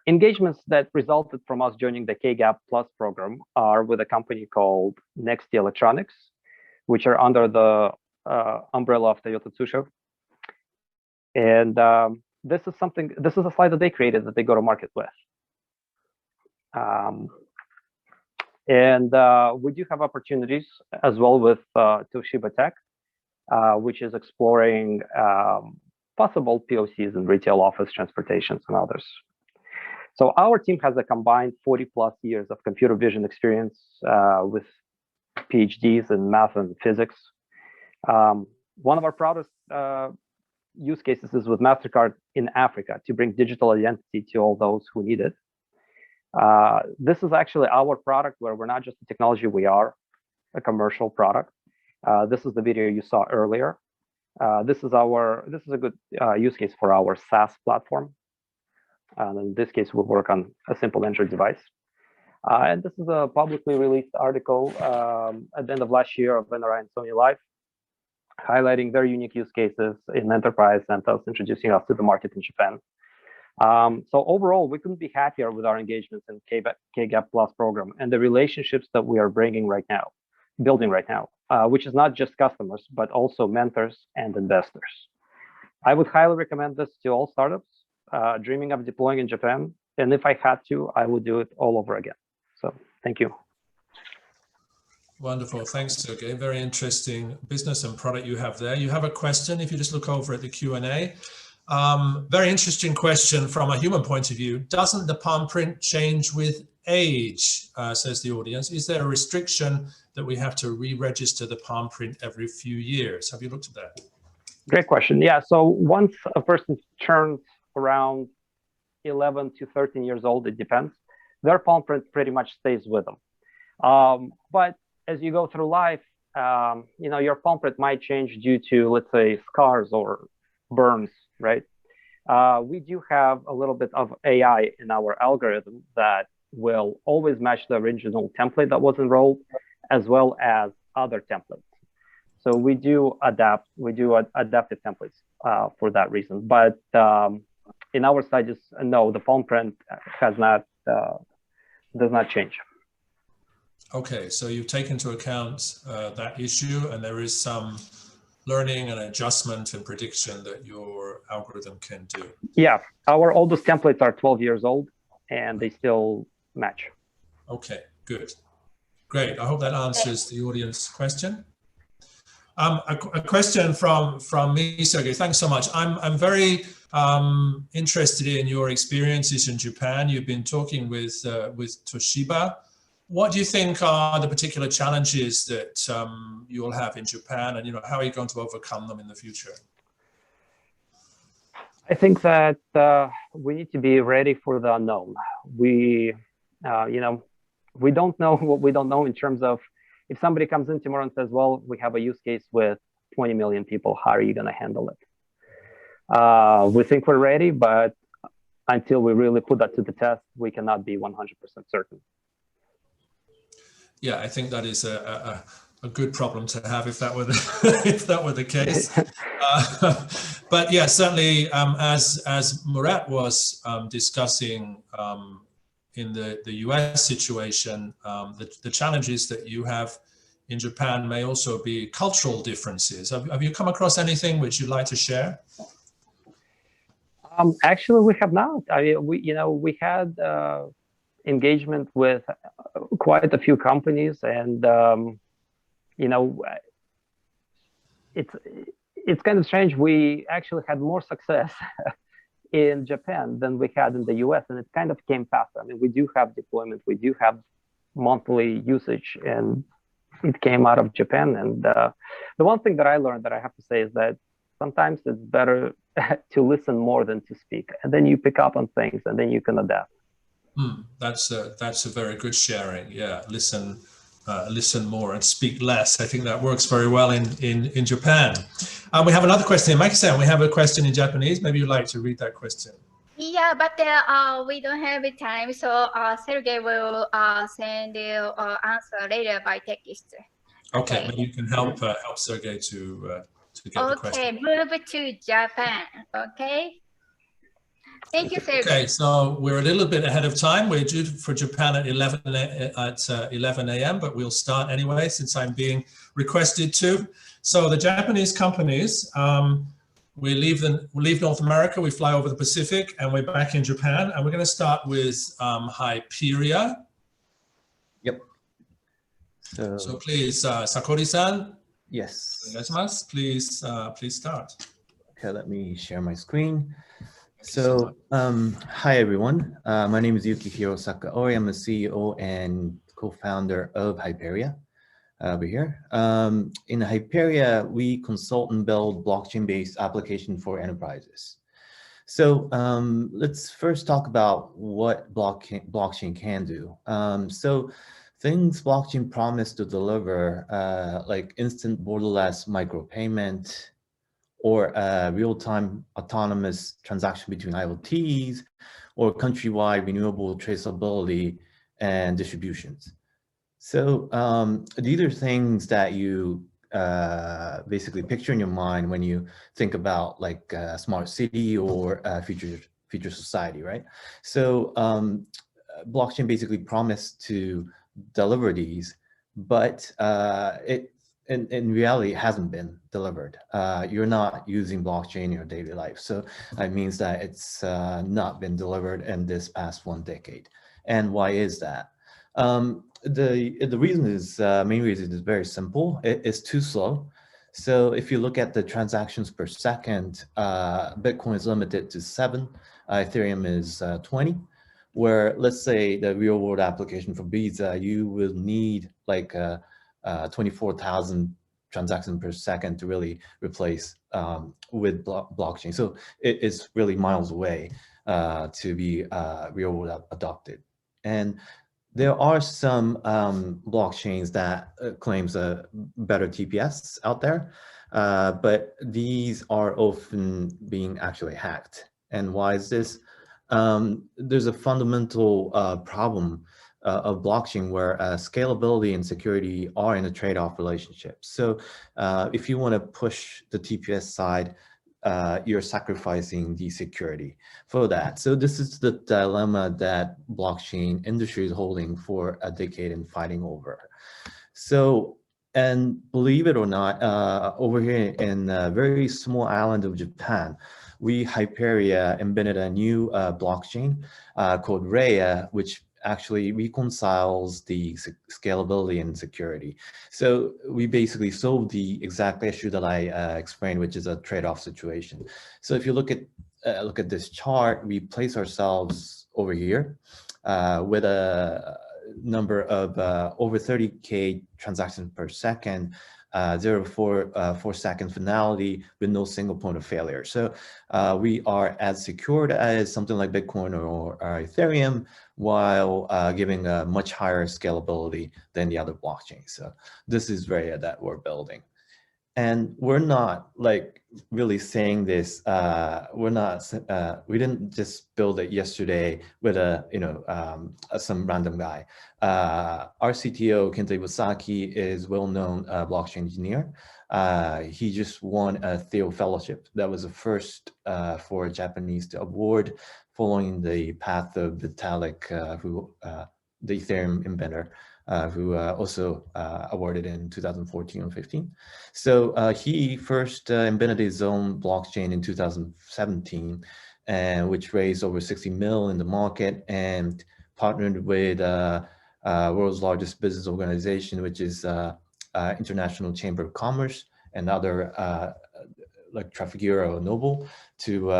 engagements that resulted from us joining the KGAP Plus program are with a company called Nexty Electronics, which are under the umbrella of Toyota Tsusho. And this is a slide that they created that they go to market with. We do have opportunities as well with Toshiba Tech, which is exploring possible POCs in retail, office, transportations, and others. So our team has a combined 40+ years of computer vision experience with PhDs in math and physics. One of our proudest use cases is with MasterCard in Africa to bring digital identity to all those who need it. This is actually our product where we're not just a technology, we are a commercial product. This is the video you saw earlier. This is a good use case for our SaaS platform. And in this case, we'll work on a simple Android device. And this is a publicly released article at the end of last year of NRI and Sony Life, highlighting very unique use cases in enterprise and thus introducing us to the market in Japan. So overall, we couldn't be happier with our engagements in KGAP Plus program and the relationships that we are building right now, which is not just customers, but also mentors and investors. I would highly recommend this to all startups dreaming of deploying in Japan. And if I had to, I would do it all over again. So thank you. Wonderful. Thanks, Sergey. Very interesting business and product you have there. You have a question if you just look over at the Q&A. Very interesting question from a human point of view. Doesn't the palm print change with age, says the audience? Is there a restriction that we have to re-register the palm print every few years? Have you looked at that? Great question. Yeah, so once a person turns around 11 to 13 years old, it depends, their palm print pretty much stays with them. But as you go through life, your palm print might change due to, let's say, scars or burns, right? We do have a little bit of AI in our algorithm that will always match the original template that was enrolled, as well as other templates. So we do adaptive templates for that reason. But in our side, no, the palm print does not change. Okay, so you take into account that issue, and there is some learning and adjustment and prediction that your algorithm can do. Yeah, our oldest templates are 12 years old, and they still match. Okay, good. Great. I hope that answers the audience question. A question from me, Sergey. Thanks so much. I'm very interested in your experiences in Japan. You've been talking with Toshiba. What do you think are the particular challenges that you'll have in Japan, and how are you going to overcome them in the future? I think that we need to be ready for the unknown. We don't know what we don't know in terms of, if somebody comes in tomorrow and says, well, we have a use case with 20 million people, how are you going to handle it? We think we're ready, but until we really put that to the test, we cannot be 100% certain. Yeah, I think that is a good problem to have if that were the case. But yeah, certainly as Murat was discussing in the US situation, the challenges that you have in Japan may also be cultural differences. Have you come across anything which you'd like to share? Actually, we have not. I mean, we had engagement with quite a few companies, and you know, it's kind of strange. We actually had more success in Japan than we had in the US, and it kind of came faster. I mean, we do have deployment, we do have monthly usage, and it came out of Japan. And the one thing that I learned that I have to say is that sometimes it's better to listen more than to speak, and then you pick up on things, and then you can adapt. That's a very good sharing. Yeah, listen more and speak less. I think that works very well in Japan. We have another question. Mike-san, we have a question in Japanese. Maybe you'd like to read that question. Yeah, but we don't have time, so Sergey will send the answer later by text. Okay, maybe you can help Sergey to get the question. Okay, move to Japan. Okay. Thank you, Sergey. Okay, so we're a little bit ahead of time. We're due for Japan at 11 a.m., but we'll start anyway since I'm being requested to. So the Japanese companies, we leave North America, we fly over the Pacific, and we're back in Japan. And we're going to start with Hyperia. Yep. So please, Sakori-san. Yes. Please start. Okay, let me share my screen. So, hi everyone. My name is Yukihiro Sakaori. I'm the CEO and co-founder of Hyperia over here. In Hyperia, we consult and build blockchain-based application for enterprises. So let's first talk about what blockchain can do. So things blockchain promised to deliver, like instant borderless micropayment, or real-time autonomous transaction between IoTs, or countrywide renewable traceability and distributions. So these are things that you basically picture in your mind when you think about like a smart city or future society, right? So blockchain basically promised to deliver these, but in reality, it hasn't been delivered. You're not using blockchain in your daily life. So that means that it's not been delivered in this past 1 decade. And why is that? The reason is, main reason is very simple. It's too slow. So if you look at the transactions per second, Bitcoin is limited to 7, Ethereum is 20, where let's say the real world application for Visa, you will need like 24,000 transactions per second to really replace with blockchain. So it's really miles away to be real world adopted. And there are some blockchains that claims a better TPS out there, but these are often being actually hacked. And why is this? There's a fundamental problem of blockchain where scalability and security are in a trade-off relationship. So if you want to push the TPS side, you're sacrificing the security for that. So this is the dilemma that blockchain industry is holding for a decade and fighting over. So, and believe it or not, over here in a very small island of Japan, we, Hyperia, invented a new blockchain called Rhea, which actually reconciles the scalability and security. So we basically solved the exact issue that I explained, which is a trade-off situation. So if you look at this chart, we place ourselves over here with a number of over 30K transactions per second, 0.4 second finality with no single point of failure. So we are as secured as something like Bitcoin or Ethereum, while giving a much higher scalability than the other blockchains. So this is Rhea that we're building. And we're not like really saying this, we didn't just build it yesterday with some random guy. Our CTO, Kenta Iwasaki, is well-known blockchain engineer. He just won a Theo Fellowship. That was the first for Japanese to award, following the path of Vitalik, the Ethereum inventor, who also awarded in 2014 or 15. So he first invented his own blockchain in 2017, which raised over 60 mil in the market. And partnered with world's largest business organization, which is International Chamber of Commerce, and other like Trafigura or Noble, to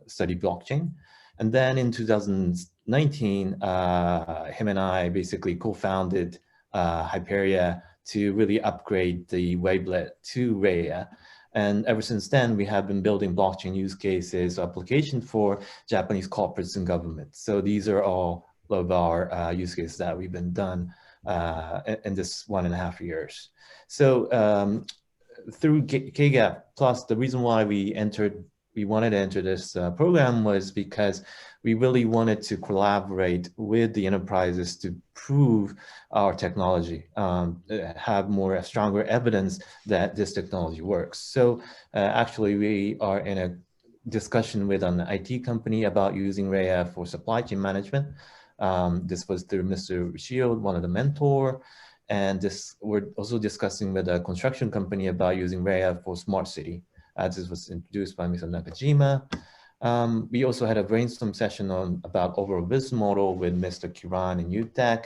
study blockchain. And then in 2019, him and I basically co-founded Hyperia to really upgrade the wavelet to Raya. And ever since then, we have been building blockchain use cases, application for Japanese corporates and governments. So these are all of our use cases that we've been done in this 1.5 years. So through KGAP Plus, the reason why we wanted to enter this program was because we really wanted to collaborate with the enterprises to prove our technology, have stronger evidence that this technology works. So actually, we are in a discussion with an IT company about using Raya for supply chain management. This was through Mr. Shield, one of the mentor. And we're also discussing with a construction company about using Raya for smart city, as this was introduced by Mr. Nakajima. We also had a brainstorm session about overall business model with Mr. Kiran and UTech,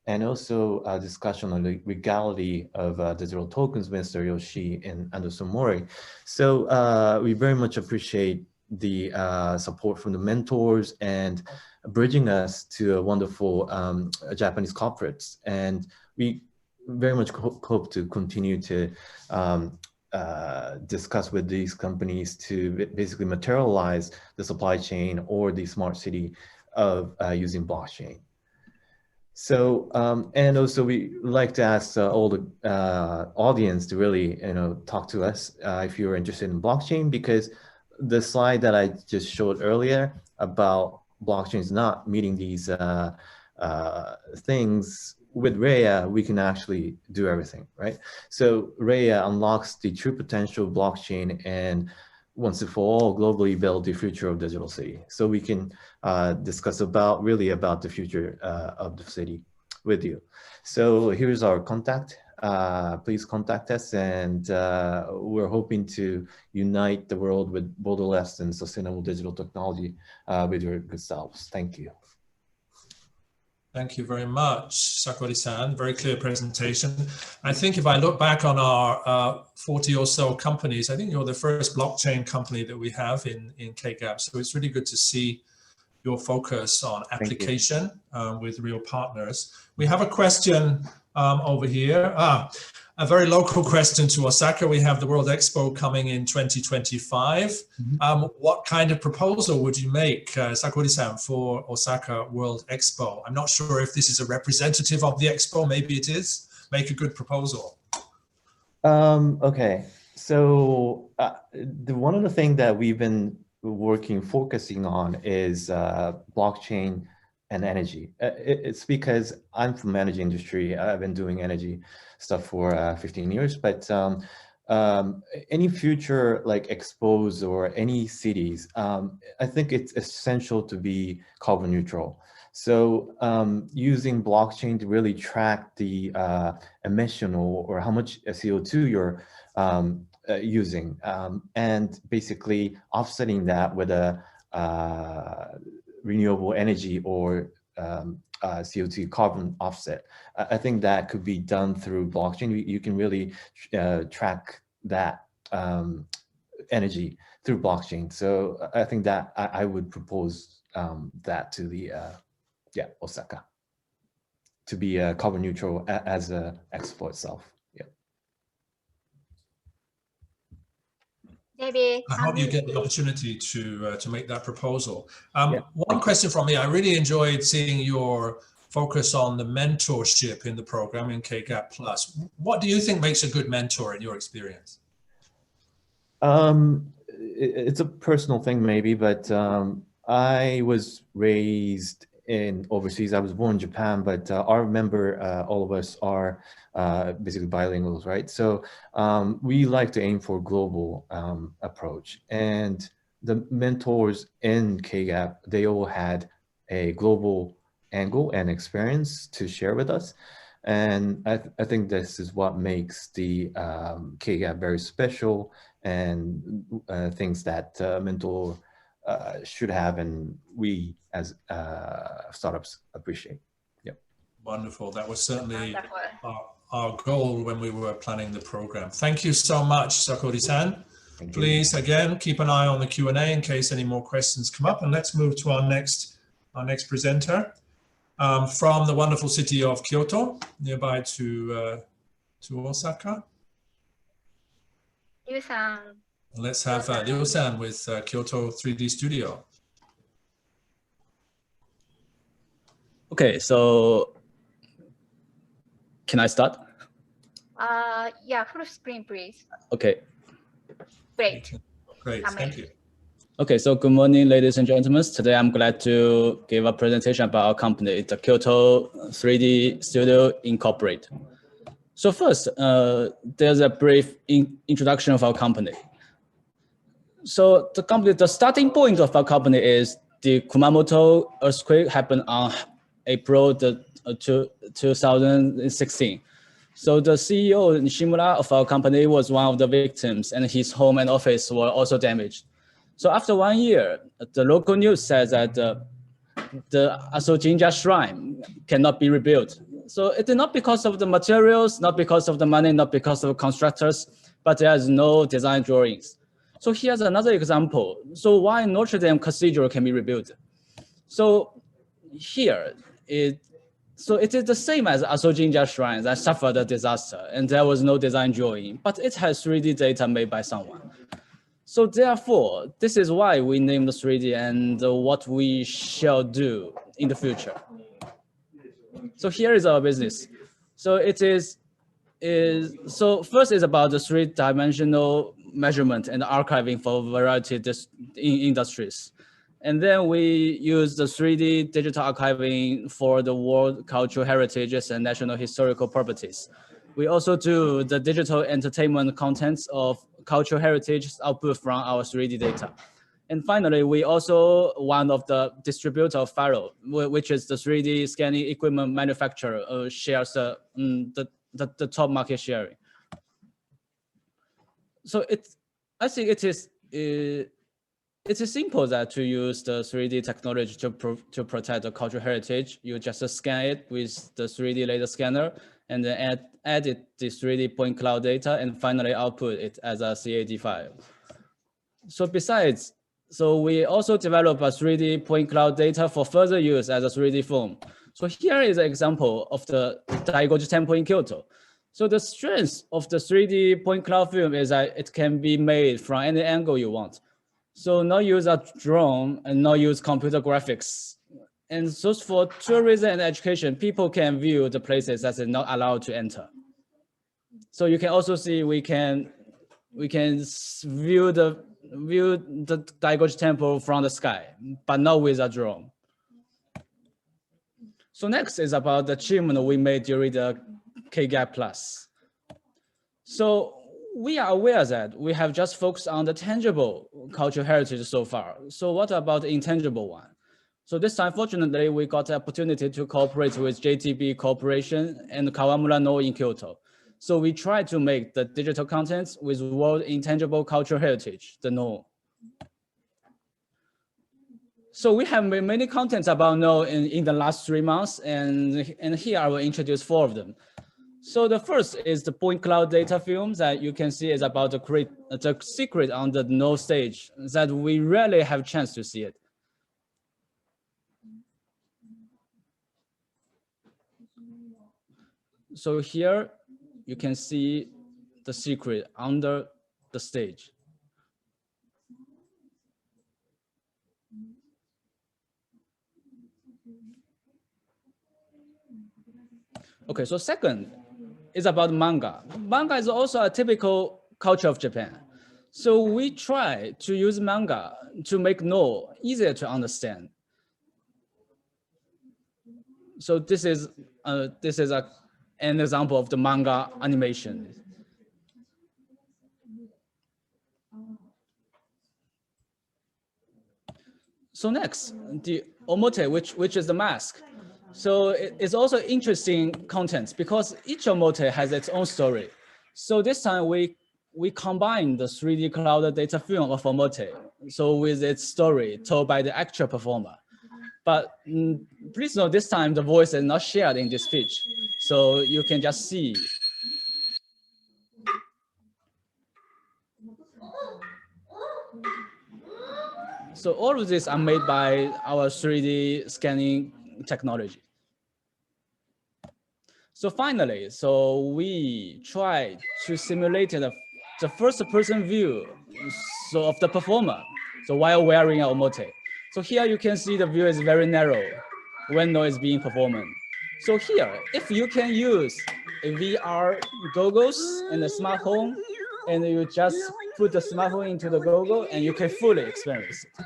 and also a discussion on the legality of digital tokens, Mr. Yoshi and Anderson Mori. So we very much appreciate the support from the mentors and bridging us to a wonderful Japanese corporates. And we very much hope to continue to discuss with these companies to basically materialize the supply chain or the smart city of using blockchain. So, and also we like to ask all the audience to really, talk to us if you're interested in blockchain, because the slide that I just showed earlier about blockchain is not meeting these things. With Raya, we can actually do everything, right? So Raya unlocks the true potential of blockchain and once and for all globally build the future of digital city. So we can discuss really about the future of the city with you. So here's our contact. Please contact us, and we're hoping to unite the world with borderless and sustainable digital technology with your good selves. Thank you. Thank you very much, Sakori-san. Very clear presentation. I think if I look back on our 40 or so companies, I think you're the first blockchain company that we have in KGAP. So it's really good to see your focus on application with real partners. We have a question over here. A very local question to Osaka. We have the World Expo coming in 2025. Mm-hmm. What kind of proposal would you make, Sakori-san, for Osaka World Expo? I'm not sure if this is a representative of the Expo. Maybe it is. Make a good proposal. Okay. So one of the things that we've been focusing on is blockchain and energy. It's because I'm from the energy industry. I've been doing energy stuff for 15 years, but any future like expos or any cities, I think it's essential to be carbon neutral. So using blockchain to really track the emission or how much CO2 you're using, and basically offsetting that with a renewable energy or CO2 carbon offset. I think that could be done through blockchain. You can really track that energy through blockchain. So I think that I would propose that to the Osaka to be carbon neutral as a expo itself. Maybe I hope you get the opportunity to make that proposal. One question from me. I really enjoyed seeing your focus on the mentorship in the program in KGAP Plus. What do you think makes a good mentor in your experience? It's a personal thing maybe, but I was raised in overseas. I was born in Japan, but our member, all of us are basically bilinguals, right? So we like to aim for global approach. And the mentors in KGAP, they all had a global angle and experience to share with us. And I think this is what makes the KGAP very special, and things that mentor should have, and we as startups appreciate. Yep. Wonderful. That was certainly Wonderful. our goal when we were planning the program. Thank you so much, Sakori-san. Please, again, keep an eye on the Q&A in case any more questions come up. And let's move to our next presenter from the wonderful city of Kyoto, nearby to Osaka. Ryu-san. Let's have Ryu-san with Kyoto 3D Studio. Okay, so can I start? Yeah, full screen, please. Okay. Great. Great, thank you. Okay, so good morning, ladies and gentlemen. Today I'm glad to give a presentation about our company. It's the Kyoto 3D Studio Incorporated. So first, there's a brief introduction of our company. So the starting point of our company is the Kumamoto earthquake happened on April 2016. So the CEO Nishimura of our company was one of the victims, and his home and office were also damaged. So after 1 year, the local news says that the Asojinja shrine cannot be rebuilt. So it is not because of the materials, not because of the money, not because of constructors, but there is no design drawings. So here's another example. So why Notre Dame Cathedral can be rebuilt? So here, it is the same as Asojinja shrine that suffered a disaster, and there was no design drawing, but it has 3D data made by someone. So therefore, this is why we named the 3D and what we shall do in the future. So here is our business. So so first is about the three-dimensional measurement and archiving for a variety of industries. And then we use the 3D digital archiving for the world cultural heritages and national historical properties. We also do the digital entertainment contents of cultural heritage output from our 3D data. And finally, we also one of the distributor of Faro, which is the 3D scanning equipment manufacturer, shares the top market sharing. So I think it is simple that to use the 3D technology to protect the cultural heritage. You just scan it with the 3D laser scanner and then add it the 3D point cloud data and finally output it as a CAD file. So besides, so we also develop a 3D point cloud data for further use as a 3D film. So here is an example of the Daigoji Temple in Kyoto. So the strength of the 3D point cloud film is that it can be made from any angle you want. So not use a drone and not use computer graphics. And so for tourism and education, people can view the places that are not allowed to enter. So you can also see we can view the Daigoji Temple from the sky, but not with a drone. So next is about the achievement we made during the KGAP Plus. So we are aware that we have just focused on the tangible cultural heritage so far. So what about the intangible one? So this time, fortunately, we got the opportunity to cooperate with JTB Corporation and Kawamura No in Kyoto. So we try to make the digital contents with world intangible cultural heritage, the No. So we have made many contents about No in the last 3 months, and here I will introduce 4 of them. So the first is the point cloud data film that you can see is about the secret on the No stage that we rarely have chance to see it. So here you can see the secret under the stage. Okay, so second is about manga. Manga is also a typical culture of Japan. So we try to use manga to make No easier to understand. So this is an example of the manga animation. So next, the omote, which is the mask. So it's also interesting content because each omote has its own story. So this time we combine the 3D cloud data film of omote so with its story told by the actual performer. But please note this time the voice is not shared in this speech. So you can just see. So all of these are made by our 3D scanning technology. So finally, so we try to simulate the first person view of the performer, so while wearing a omote. So here you can see the view is very narrow when no is being performed. So here, if you can use a VR goggles and a smartphone, and you just put the smartphone into the goggle and you can fully experience it.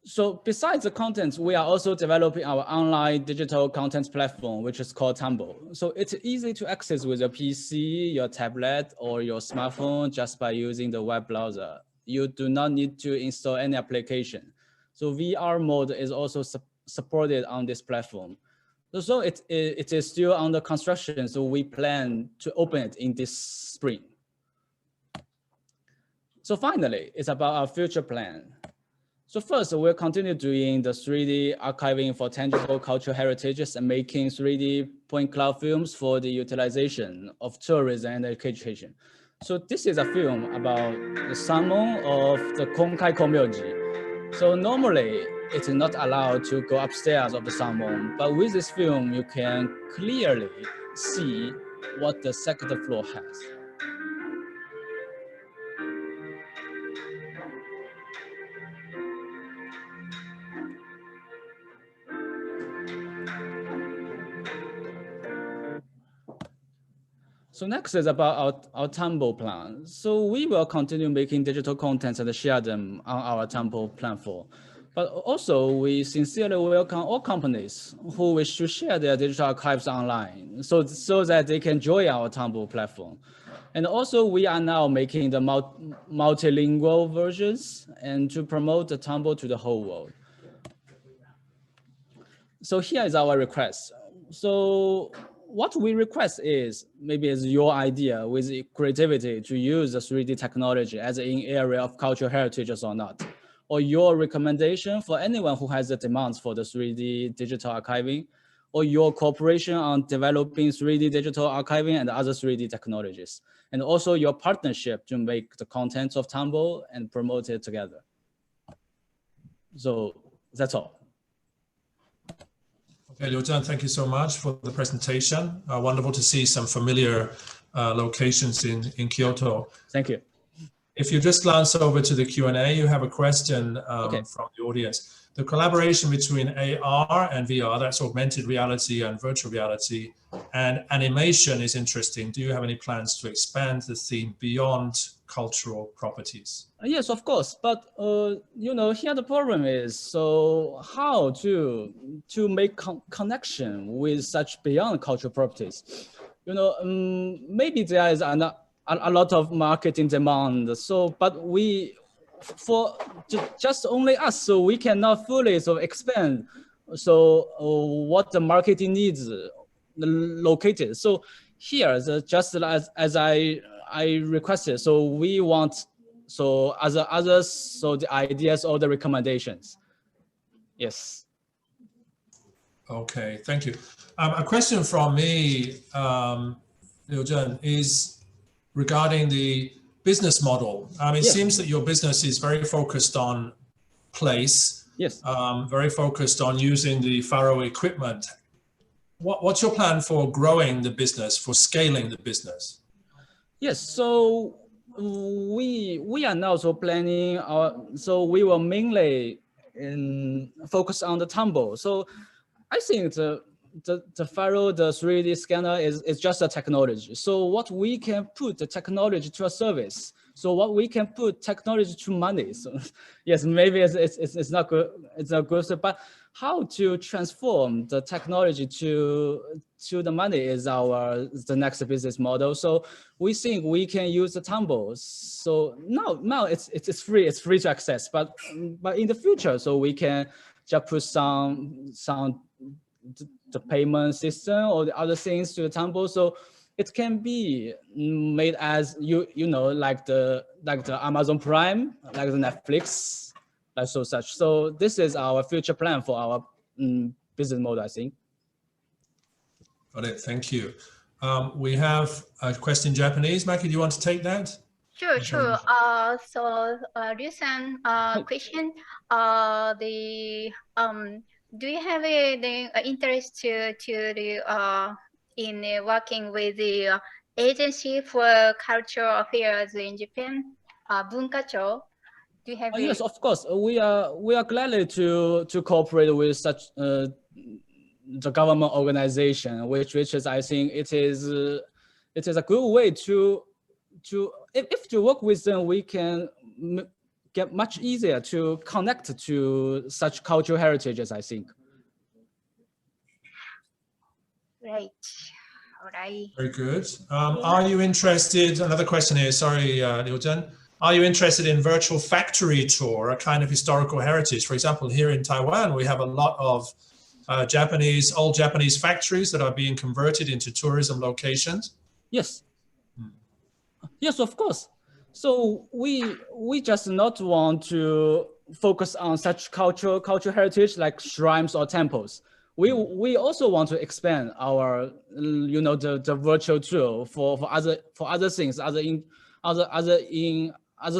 So besides the contents, we are also developing our online digital content platform, which is called Tumble. So it's easy to access with your PC, your tablet, or your smartphone just by using the web browser. You do not need to install any application. So VR mode is also supported on this platform. So it is still under construction, so we plan to open it in this spring. So finally, it's about our future plan. So first, we'll continue doing the 3D archiving for tangible cultural heritages and making 3D point cloud films for the utilization of tourism and education. So this is a film about the salmon of the Konkai Komyoji. So normally, it's not allowed to go upstairs of the salmon, but with this film, you can clearly see what the second floor has. So next is about our Tumble plan. So we will continue making digital contents and share them on our Tumble platform. But also we sincerely welcome all companies who wish to share their digital archives online so that they can join our Tumble platform. And also we are now making the multilingual versions and to promote the Tumble to the whole world. So here is our request. So what we request is, maybe it's your idea with creativity to use the 3D technology as an area of cultural heritages or not, or your recommendation for anyone who has the demands for the 3D digital archiving, or your cooperation on developing 3D digital archiving and other 3D technologies, and also your partnership to make the contents of Tumble and promote it together. So that's all. Okay, Liu Zhen, thank you so much for the presentation. Wonderful to see some familiar locations in Kyoto. Thank you. If you just glance over to the Q&A, you have a question Okay. from the audience. The collaboration between AR and VR, that's augmented reality and virtual reality, and animation is interesting. Do you have any plans to expand the theme beyond cultural properties? Yes, of course. But you know, here the problem is, so how to make connection with such beyond cultural properties? You know, maybe there is a lot of marketing demand. So, but for just only us, so we cannot fully expand. So what the marketing needs located. So here, just as I requested, so we want, so as others, so the ideas or the recommendations. Yes. Okay, thank you. A question from me, Liu Zhen, is regarding the business model. It Yes. seems that your business is very focused on place, Yes. very focused on using the Faro equipment. What's your plan for growing the business, for scaling the business? Yes, so we are now so planning so we will mainly focus on the Tumble. So I think the Faro, the 3D scanner is just a technology. So what we can put the technology to a service. So what we can put technology to money. So yes, maybe it's not good. It's not good. But how to transform the technology to the money is the next business model. So we think we can use the Tumble. So now it's free. It's free to access. But in the future, so we can just put some the payment system or the other things to the Tumble. So it can be made as you know like the Amazon Prime, like the Netflix, like such. So this is our future plan for our business model, I think. Got it. Thank you. We have a question in Japanese. Maki, do you want to take that? Sure. So recent question. Do you have the interest to the in working with the agency for cultural affairs in Japan, Bunkacho? Do you have? Yes, of course. We are glad to cooperate with such the government organization, which is, I think it is a good way to if you work with them, we can get much easier to connect to such cultural heritages, I think. Right. All right. Very good. Are you interested, another question here, sorry, Liu Zhen. Are you interested in virtual factory tour, a kind of historical heritage? For example, here in Taiwan, we have a lot of old Japanese factories that are being converted into tourism locations. Yes. Yes, of course. So we just not want to focus on such cultural heritage like shrines or temples. We also want to expand our the virtual tour for other things, other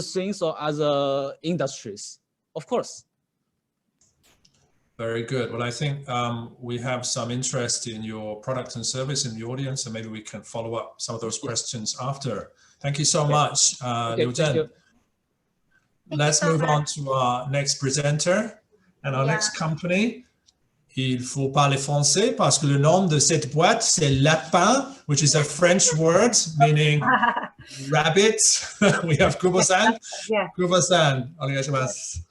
things or other industries, of course. Very good. Well, I think we have some interest in your product and service in the audience, and maybe we can follow up some of those questions after. Thank you so much, Liu Zhen. Let's move on to our next presenter and our next company. Il faut parler français parce que le nom de cette boîte, c'est Lapin, which is a French word meaning rabbit. We have Kubo-san. Yeah. Kubo-san, onegaishimasu.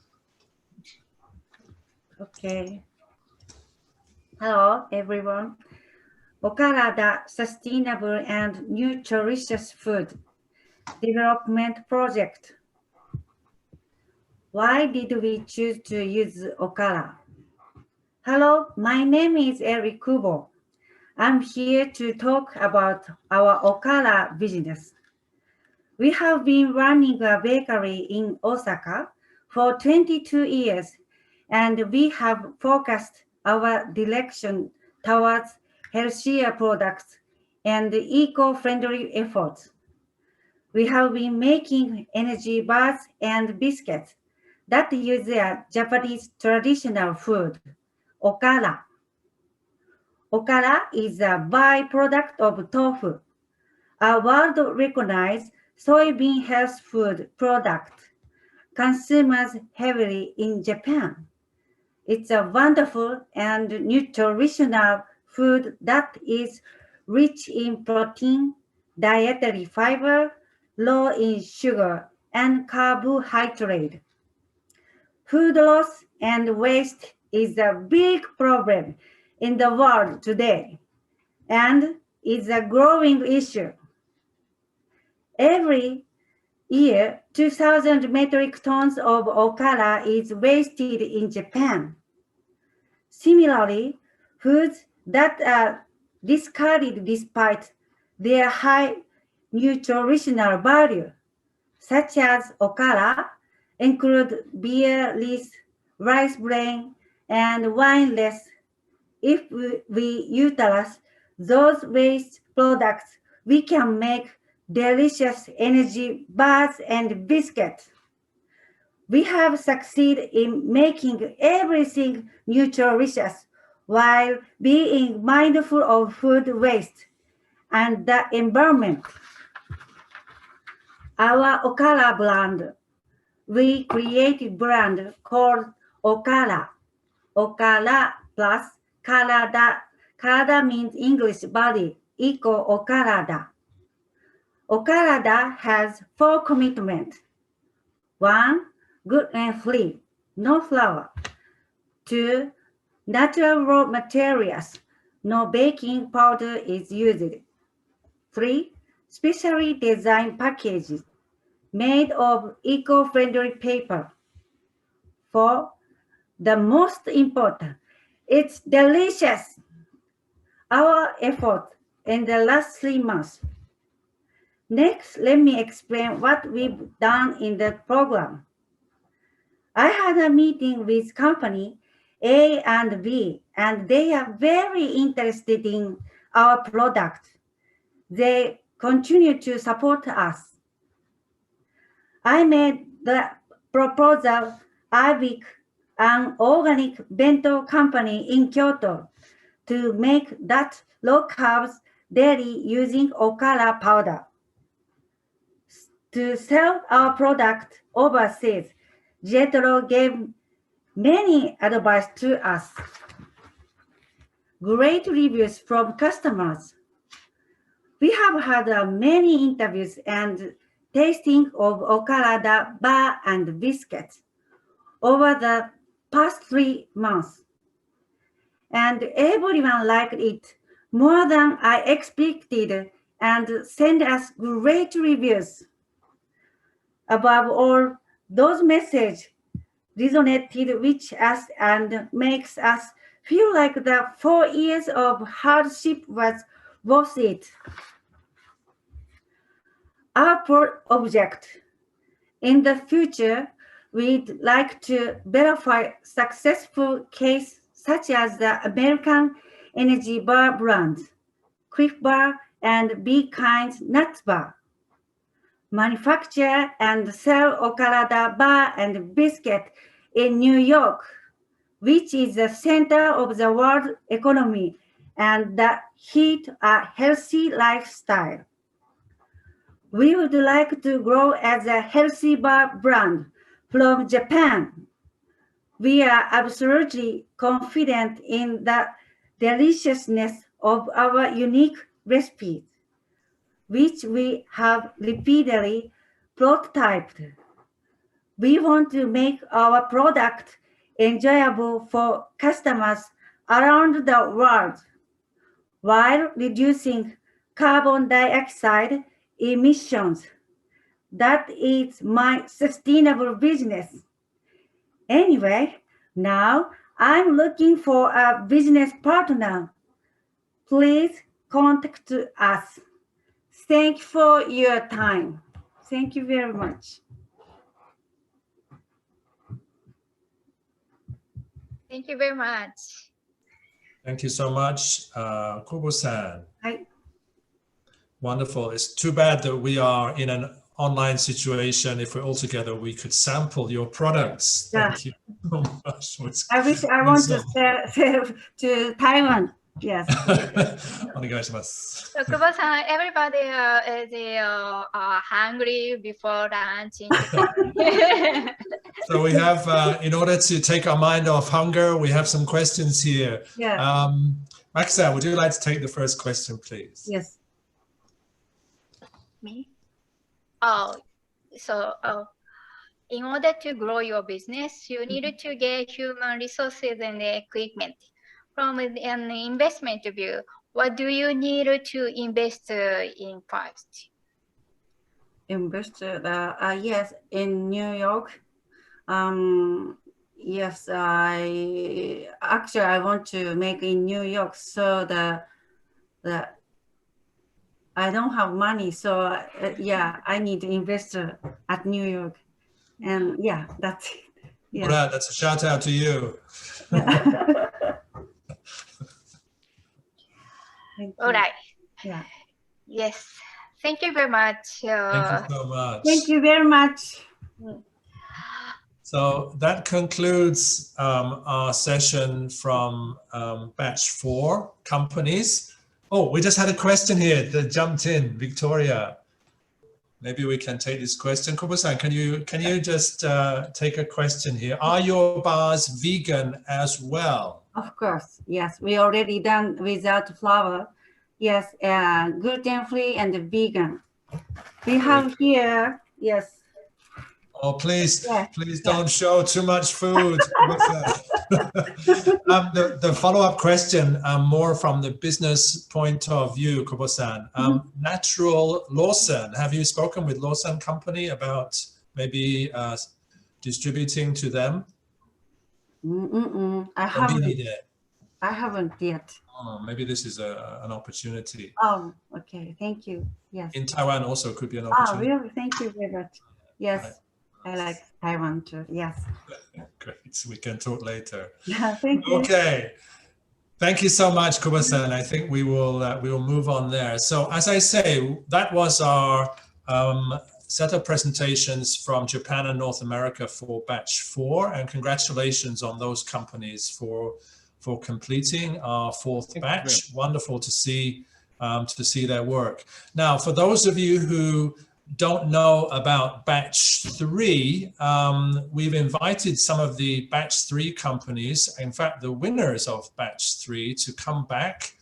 Okay. Hello, everyone. Okara Sustainable and Nutritious Food Development Project. Why did we choose to use Okara? Hello, my name is Eric Kubo. I'm here to talk about our Okara business. We have been running a bakery in Osaka for 22 years, and we have focused our direction towards healthier products and eco-friendly efforts. We have been making energy bars and biscuits that use a Japanese traditional food, okara. Okara is a byproduct of tofu, a world-recognized soybean health food product consumers heavily in Japan. It's a wonderful and nutritional food that is rich in protein, dietary fiber, low in sugar and carbohydrate. Food loss and waste is a big problem in the world today and is a growing issue. Every year, 2,000 metric tons of okara is wasted in Japan. Similarly, foods that are discarded despite their high nutritional value, such as okara, include beerless, rice bran, and wineless. If we utilize those waste products, we can make delicious energy bars and biscuits. We have succeeded in making everything nutritious while being mindful of food waste and the environment. Our okara brand, we created a brand called Okara. Okara plus Karada. Karada means English body, equal Okarada. Okarada has 4 commitments. 1, gluten-free, no flour. 2, natural raw materials, no baking powder is used. 3, specially designed packages made of eco-friendly paper. 4, the most important, it's delicious. Our efforts in the last 3 months. Next, let me explain what we've done in the program. I had a meeting with company A and B, and they are very interested in our product. They continue to support us. I made the proposal IBIC, an organic bento company in Kyoto, to make that low carbs dairy using okara powder. To sell our product overseas, Jetro gave many advice to us. Great reviews from customers. We have had many interviews and tasting of okara bar and biscuits over the past 3 months. And everyone liked it more than I expected and sent us great reviews. Above all, those messages resonated with us and makes us feel like the 4 years of hardship was worth it. Our object in the future, we'd like to verify successful case such as the American Energy Bar brand, Quick Bar, and Be Kind Nut Bar. Manufacture and sell okara bar and biscuit in New York, which is the center of the world economy and that heat a healthy lifestyle. We would like to grow as a healthy bar brand from Japan. We are absolutely confident in the deliciousness of our unique recipes, which we have repeatedly prototyped. We want to make our product enjoyable for customers around the world while reducing carbon dioxide emissions. That is my sustainable business. Anyway, now I'm looking for a business partner. Please contact us. Thank you for your time. Thank you very much. Thank you very much. Thank you so much, Kubo-san. Hi. Wonderful. It's too bad that we are in an online situation. If we're all together, we could sample your products. Thank you so much. I wish I want to sell to Taiwan. Yes. So, Kubo-san, everybody is hungry before lunch. So we have, in order to take our mind off hunger, we have some questions here. Yeah. Maxa, would you like to take the first question, please? Yes. Me? Oh, so in order to grow your business, you need to get human resources and equipment. From an investment view, what do you need to invest in first? Invest, yes, in New York. Yes, I want to make in New York, so I don't have money, so yeah, I need to invest at New York, and yeah, that's it. Yeah. Well, that's a shout out to you. All right. Yeah. Yes. Thank you very much. Thank you so much. Thank you very much. So that concludes our session from batch 4 companies. Oh, we just had a question here that jumped in, Victoria. Maybe we can take this question. Kubo-san, can you just take a question here? Are your bars vegan as well? Of course, yes. We already done without flour. Yes, gluten-free and vegan. We have here, yes. Oh, please, yes. please don't show too much food. The follow-up question, more from the business point of view, Kubo-san. Natural Lawson, have you spoken with Lawson Company about maybe distributing to them? I haven't yet. maybe this is an opportunity. Oh, okay. Thank you. Yes. In Taiwan also could be an Oh, opportunity. really? Thank you very much. Yes. Right. I like Taiwan too. Yes. Great. We can talk later. Yeah, thank you. Okay. Thank you so much, Kuba-san. I think we will move on there. So as I say, that was our set of presentations from Japan and North America for batch 4, and congratulations on those companies for completing our 4th batch. Wonderful to see their work. Now, for those of you who don't know about batch 3, we've invited some of the batch 3 companies, in fact, the winners of batch 3, to come back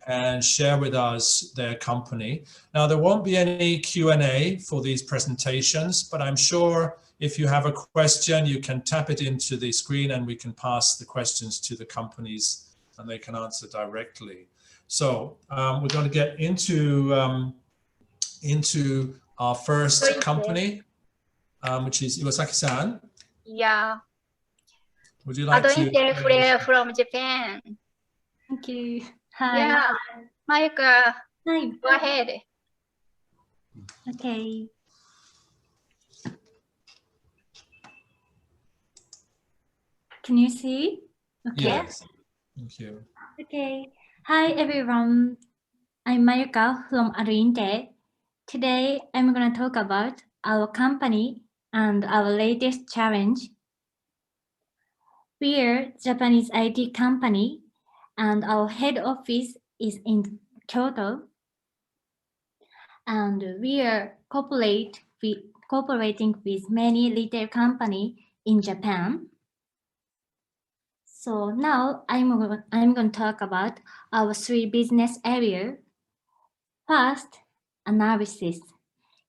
and share with us their company. Now, there won't be any Q&A for these presentations, but I'm sure if you have a question, you can tap it into the screen and we can pass the questions to the companies and they can answer directly. So we're going to get into our first company, which is Iwasaki-san. Yeah. Would you like to? Intel Flare from Japan. Thank you. Hi. Yeah. Mayuka, Hi. go ahead. Okay. Can you see? Okay. Yes. Thank you. Okay. Hi, everyone. I'm Mayuka from Arinte. Today, I'm going to talk about our company and our latest challenge. We are a Japanese IT company, and our head office is in Kyoto. And we are cooperating with many retail companies in Japan. So now I'm going to talk about our 3 business areas. First, analysis.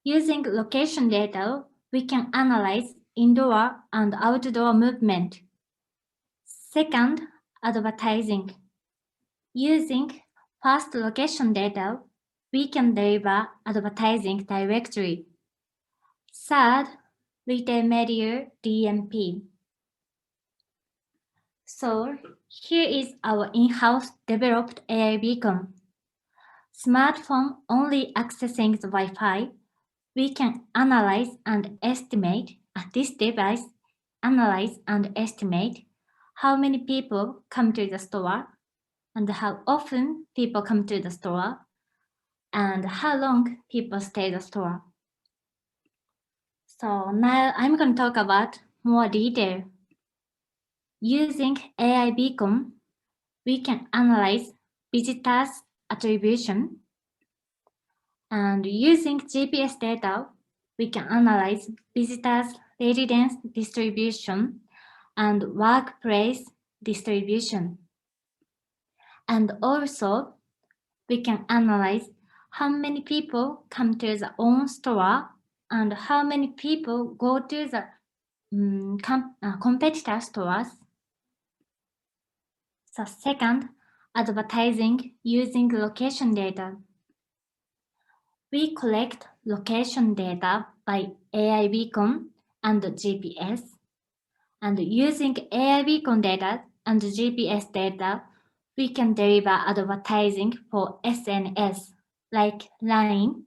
Using location data, we can analyze indoor and outdoor movement. Second, advertising. Using fast location data, we can deliver advertising directly. Third, retail media DMP. So here is our in-house developed AI beacon. Smartphone only accessing the Wi-Fi, we can analyze and estimate this device, analyze and estimate how many people come to the store and how often people come to the store and how long people stay in the store. So now I'm going to talk about more detail. Using AI beacon, we can analyze visitors' attribution. And using GPS data, we can analyze visitors' residence distribution and workplace distribution. And also, we can analyze how many people come to the own store and how many people go to the competitor stores. So second, advertising using location data. We collect location data by AI beacon and GPS. And using AI beacon data and GPS data, we can deliver advertising for SNS like LINE,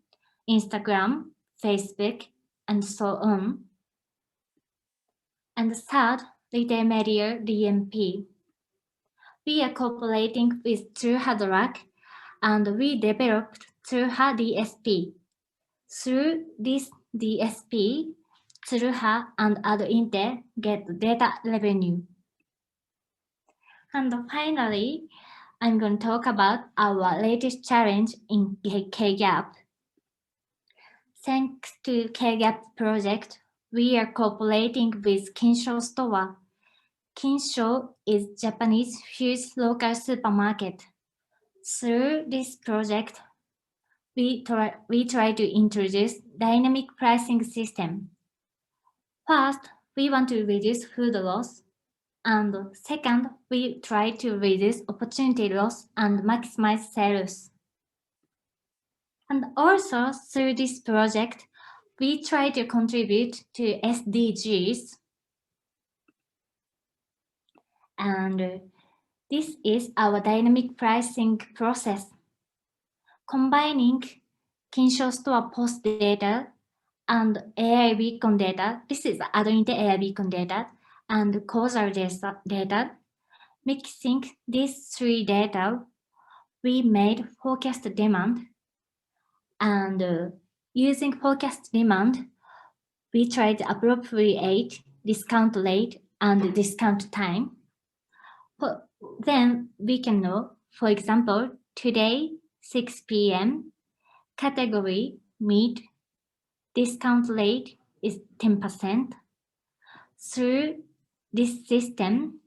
Instagram, Facebook, and so on. And third, retail media DMP. We are cooperating with Tsuha and we developed Tsuha DSP. Through this DSP, Tsuha and Arinte get data revenue. And finally, I'm going to talk about our latest challenge in KGAP. Thanks to KGAP project, we are cooperating with Kinsho Store. Kinsho is Japanese huge local supermarket. Through this project, we try to introduce dynamic pricing system. First, we want to reduce food loss. And second, we try to reduce opportunity loss and maximize sales. And also through this project, we try to contribute to SDGs. And This is our dynamic pricing process. Combining Kinsho Store post data and AI beacon data, this is add-in AI beacon data, and causal data. Mixing these three data, we made forecast demand, and using forecast demand, we tried to appropriate discount rate and discount time. Then we can know, for example, today, 6 p.m., category meat, discount rate is 10%. Through this system,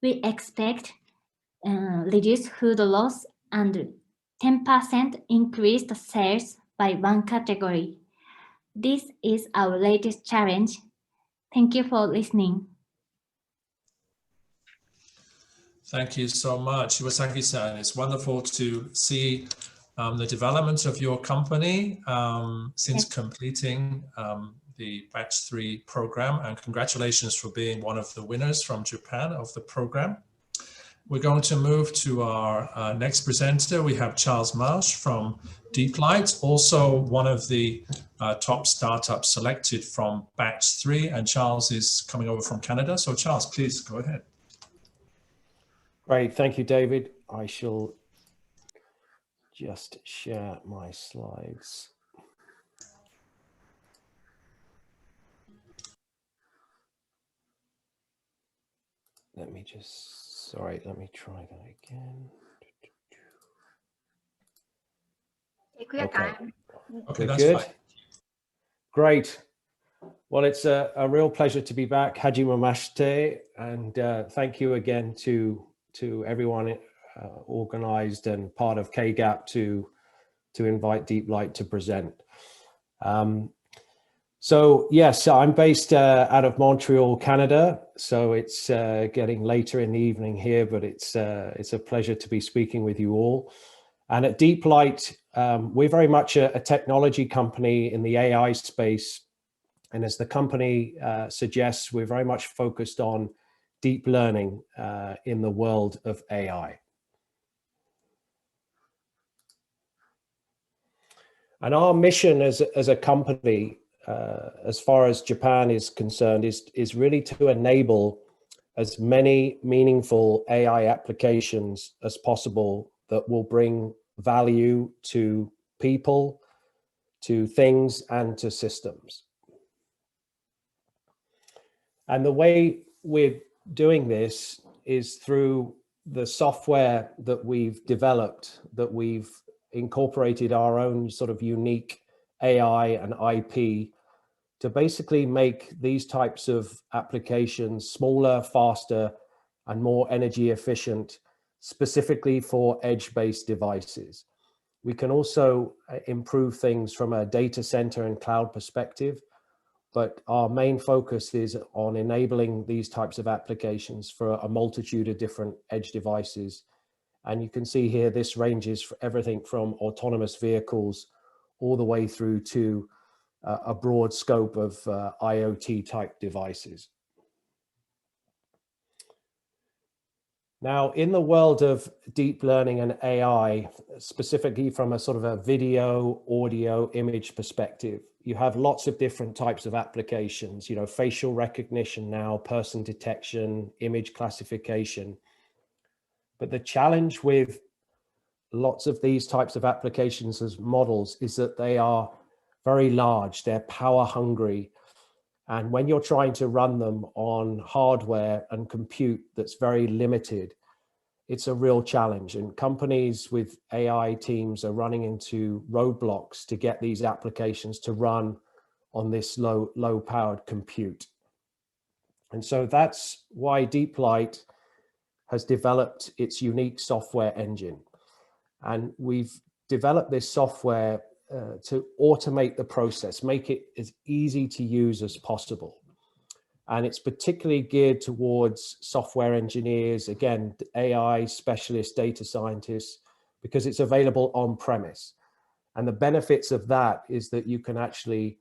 we expect reduced food loss and 10% increased sales by one category. This is our latest challenge. Thank you for listening. Thank you so much, Iwasaki-san. It's wonderful to see the development of your company since completing the Batch 3 program, and congratulations for being one of the winners from Japan of the program. We're going to move to our next presenter. We have Charles Marsh from DeepLight, also one of the top startups selected from Batch 3, and Charles is coming over from Canada. So Charles, please go ahead. Great, thank you, David. I shall just share my slides. Let me just, sorry, let me try that again. Take your time. Okay, that's good. fine. Great. Well, it's a real pleasure to be back. Hajime mashite, and thank you again to everyone organized and part of KGAP to invite DeepLight to present. So yes, I'm based out of Montreal, Canada. So it's getting later in the evening here, but it's a pleasure to be speaking with you all. And at DeepLight, we're very much a technology company in the AI space. And as the company suggests, we're very much focused on deep learning in the world of AI. And our mission as a company, as far as Japan is concerned, is really to enable as many meaningful AI applications as possible that will bring value to people, to things, and to systems. And the way we're doing this is through the software that we've developed, that we've incorporated our own sort of unique AI and IP to basically make these types of applications smaller, faster, and more energy efficient, specifically for edge-based devices. We can also improve things from a data center and cloud perspective, but our main focus is on enabling these types of applications for a multitude of different edge devices. And you can see here, this ranges for everything from autonomous vehicles all the way through to a broad scope of IoT type devices. Now, in the world of deep learning and AI, specifically from a sort of a video, audio, image perspective, you have lots of different types of applications, you know, facial recognition now, person detection, image classification. But the challenge with lots of these types of applications as models is that they are very large, they're power hungry. And when you're trying to run them on hardware and compute that's very limited, it's a real challenge. And companies with AI teams are running into roadblocks to get these applications to run on this low powered compute. And so that's why DeepLight has developed its unique software engine. And we've developed this software to automate the process, make it as easy to use as possible. And it's particularly geared towards software engineers, again, AI specialists, data scientists, because it's available on premise. And the benefits of that is that you can actually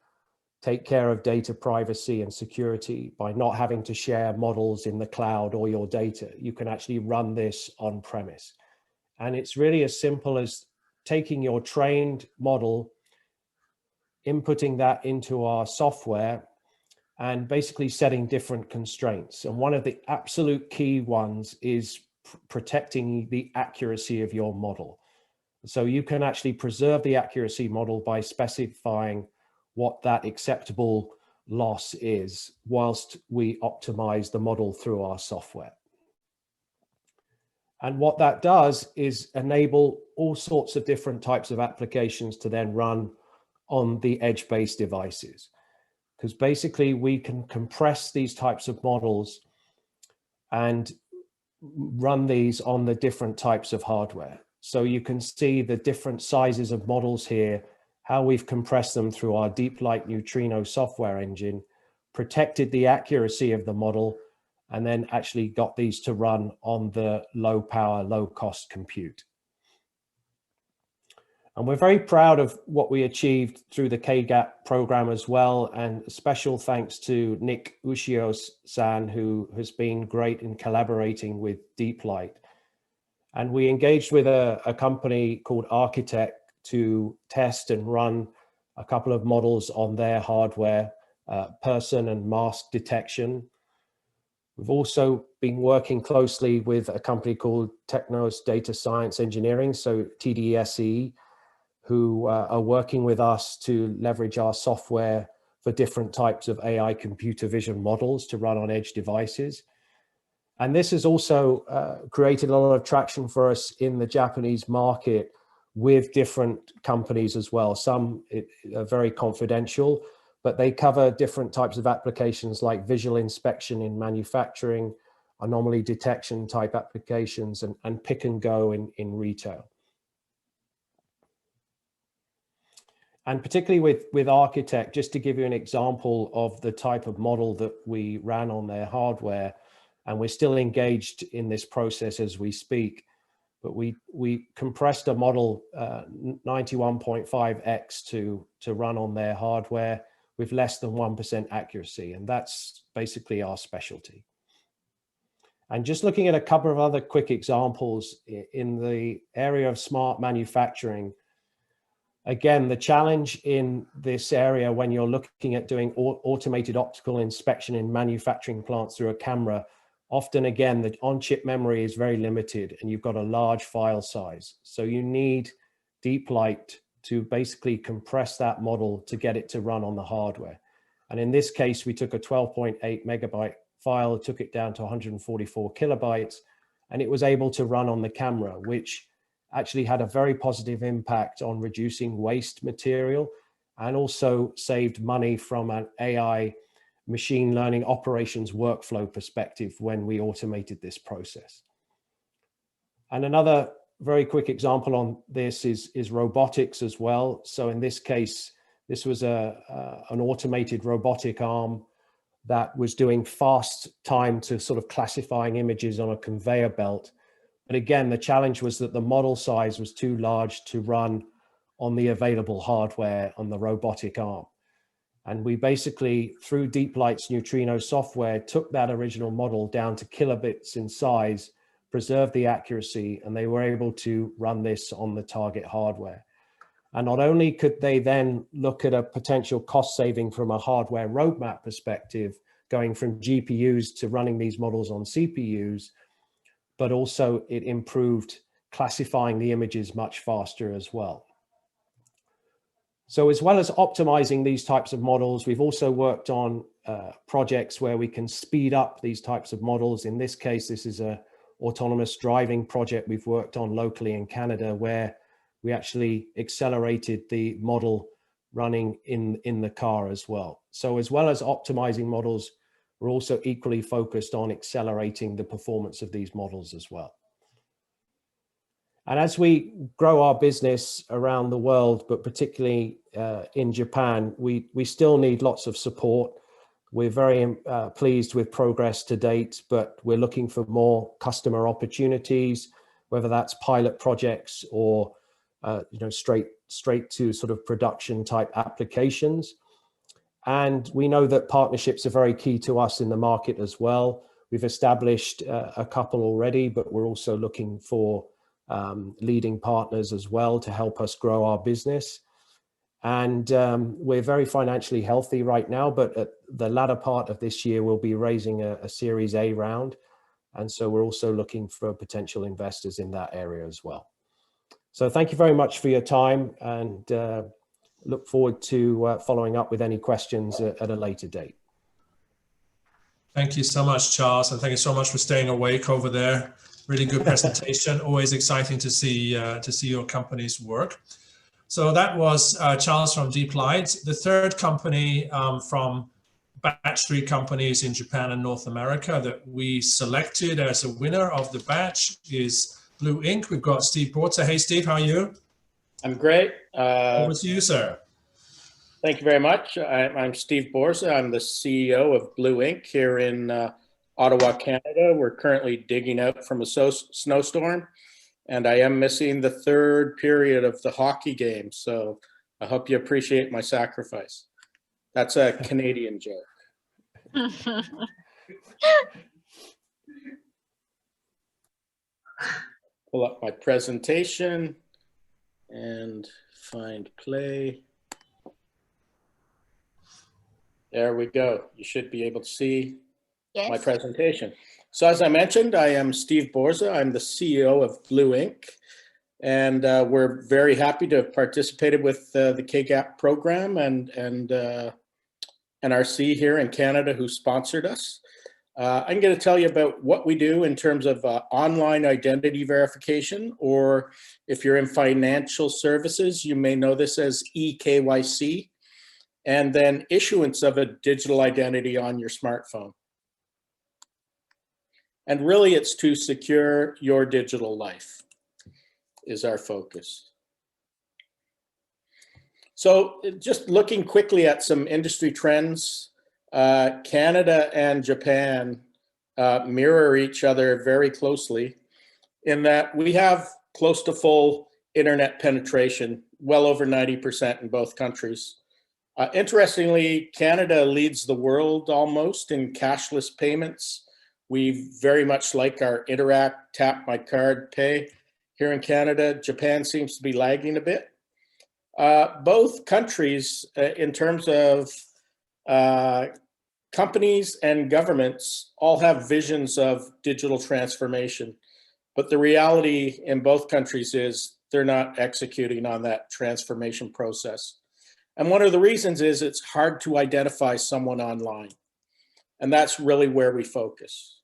take care of data privacy and security by not having to share models in the cloud or your data. You can actually run this on premise. And it's really as simple as taking your trained model, inputting that into our software, and basically setting different constraints. And one of the absolute key ones is protecting the accuracy of your model. So you can actually preserve the accuracy model by specifying what that acceptable loss is whilst we optimize the model through our software. And what that does is enable all sorts of different types of applications to then run on the edge-based devices. Because basically we can compress these types of models and run these on the different types of hardware. So you can see the different sizes of models here, how we've compressed them through our deep light neutrino software engine, protected the accuracy of the model, and then actually got these to run on the low power, low cost compute. And we're very proud of what we achieved through the KGAP program as well. And special thanks to Nick Ushio-san, who has been great in collaborating with DeepLight. And we engaged with a company called Architect to test and run a couple of models on their hardware, person and mask detection. We've also been working closely with a company called Technos Data Science Engineering, so TDSE, who are working with us to leverage our software for different types of AI computer vision models to run on edge devices. And this has also created a lot of traction for us in the Japanese market with different companies as well. Some are very confidential, but they cover different types of applications like visual inspection in manufacturing, anomaly detection type applications, and pick and go in retail. And particularly with Architect, just to give you an example of the type of model that we ran on their hardware, and we're still engaged in this process as we speak, but we compressed a model 91.5x to run on their hardware with less than 1% accuracy. And that's basically our specialty. And just looking at a couple of other quick examples in the area of smart manufacturing, again, the challenge in this area when you're looking at doing automated optical inspection in manufacturing plants through a camera, often again, the on-chip memory is very limited and you've got a large file size. So you need deep light to basically compress that model to get it to run on the hardware. And in this case, we took a 12.8 megabyte file, took it down to 144 kilobytes, and it was able to run on the camera, which actually had a very positive impact on reducing waste material and also saved money from an AI machine learning operations workflow perspective when we automated this process. And another very quick example on this is robotics as well. So in this case, this was an automated robotic arm that was doing fast time to sort of classifying images on a conveyor belt. But again, the challenge was that the model size was too large to run on the available hardware on the robotic arm. And we basically, through DeepLight's neutrino software, took that original model down to kilobits in size, preserved the accuracy, and they were able to run this on the target hardware. And not only could they then look at a potential cost saving from a hardware roadmap perspective, going from GPUs to running these models on CPUs, but also it improved classifying the images much faster as well. So as well as optimizing these types of models, we've also worked on projects where we can speed up these types of models. In this case, this is an autonomous driving project we've worked on locally in Canada, where we actually accelerated the model running in the car as well. So as well as optimizing models, we're also equally focused on accelerating the performance of these models as well. And as we grow our business around the world, but particularly in Japan, we still need lots of support. We're very pleased with progress to date, but we're looking for more customer opportunities, whether that's pilot projects or straight to sort of production type applications. And we know that partnerships are very key to us in the market as well. We've established a couple already, but we're also looking for leading partners as well to help us grow our business. And we're very financially healthy right now, but at the latter part of this year, we'll be raising a Series A round. And so we're also looking for potential investors in that area as well. So thank you very much for your time, and look forward to following up with any questions at a later date. Thank you so much, Charles, and thank you so much for staying awake over there. Really good presentation. Always exciting to see your company's work. So that was Charles from DeepLight. The third company from batch 3 companies in Japan and North America that we selected as a winner of the batch is Blue Ink. We've got Steve Porter. Hey, Steve, how are you? I'm great. Over to you, sir. Thank you very much. I'm Steve Borza. I'm the CEO of Blue Ink here in Ottawa, Canada. We're currently digging out from a snowstorm, and I am missing the third period of the hockey game. So I hope you appreciate my sacrifice. That's a Canadian joke. Pull up my presentation and find play. There we go. You should be able to see my presentation. So as I mentioned, I am Steve Borza. I'm the CEO of Blue Ink. And we're very happy to have participated with the KGAP program and NRC here in Canada, who sponsored us. I'm going to tell you about what we do in terms of online identity verification, or if you're in financial services, you may know this as eKYC, and then issuance of a digital identity on your smartphone. And really, it's to secure your digital life is our focus. So just looking quickly at some industry trends, Canada and Japan mirror each other very closely in that we have close to full internet penetration, well over 90% in both countries. Interestingly, Canada leads the world almost in cashless payments. We very much like our Interact, Tap My Card, Pay here in Canada. Japan seems to be lagging a bit. Both countries, in terms of companies and governments, all have visions of digital transformation. But the reality in both countries is they're not executing on that transformation process. And one of the reasons is it's hard to identify someone online. And that's really where we focus.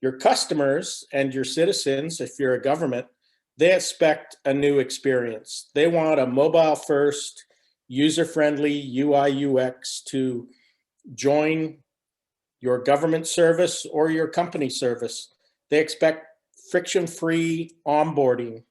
Your customers and your citizens, if you're a government, they expect a new experience. They want a mobile-first, user-friendly UI UX to join your government service or your company service. They expect friction-free onboarding.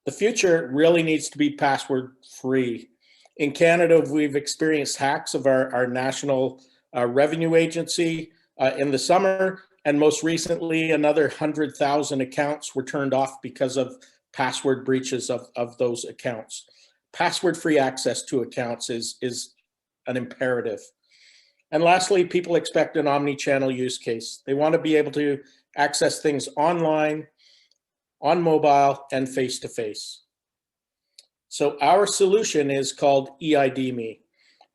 The future really needs to be password-free. In Canada, we've experienced hacks of our national revenue agency in the summer, and most recently, another 100,000 accounts were turned off because of password breaches of those accounts. Password-free access to accounts is an imperative. And lastly, people expect an omni-channel use case. They want to be able to access things online, on mobile, and face-to-face. So our solution is called eID.me,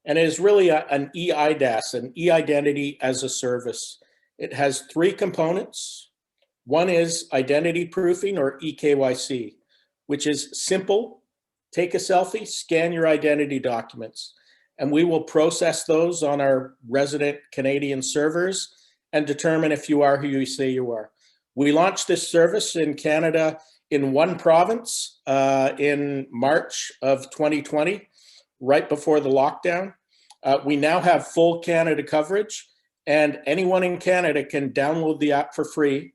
and it is really an eIDAS, an e-identity as a service. It has 3 components. One is identity proofing, or eKYC, which is simple. Take a selfie, scan your identity documents, and we will process those on our resident Canadian servers and determine if you are who you say you are. We launched this service in Canada in 1 province in March of 2020, right before the lockdown. We now have full Canada coverage, and anyone in Canada can download the app for free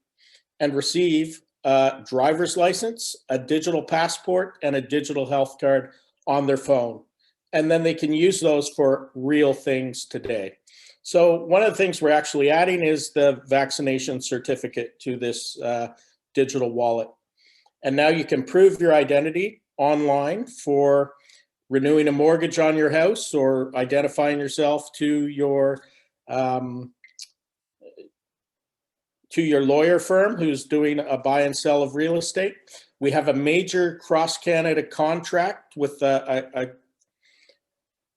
and receive a driver's license, a digital passport, and a digital health card on their phone. And then they can use those for real things today. So one of the things we're actually adding is the vaccination certificate to this digital wallet. And now you can prove your identity online for renewing a mortgage on your house or identifying yourself to your lawyer firm who's doing a buy and sell of real estate. We have a major cross-Canada contract with a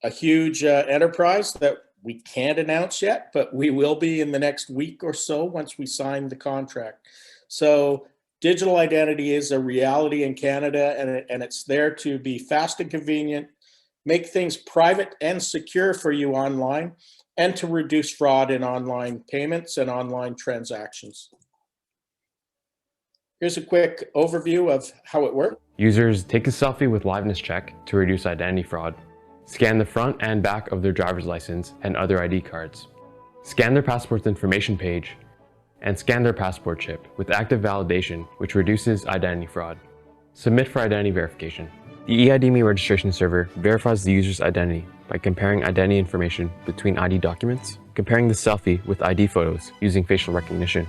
huge enterprise that we can't announce yet, but we will be in the next week or so once we sign the contract. So digital identity is a reality in Canada, and it's there to be fast and convenient, make things private and secure for you online, and to reduce fraud in online payments and online transactions. Here's a quick overview of how it works. Users take a selfie with liveness check to reduce identity fraud, scan the front and back of their driver's license and other ID cards, scan their passport's information page, and scan their passport chip with active validation, which reduces identity fraud. Submit for identity verification. The eIDMe registration server verifies the user's identity by comparing identity information between ID documents, comparing the selfie with ID photos using facial recognition,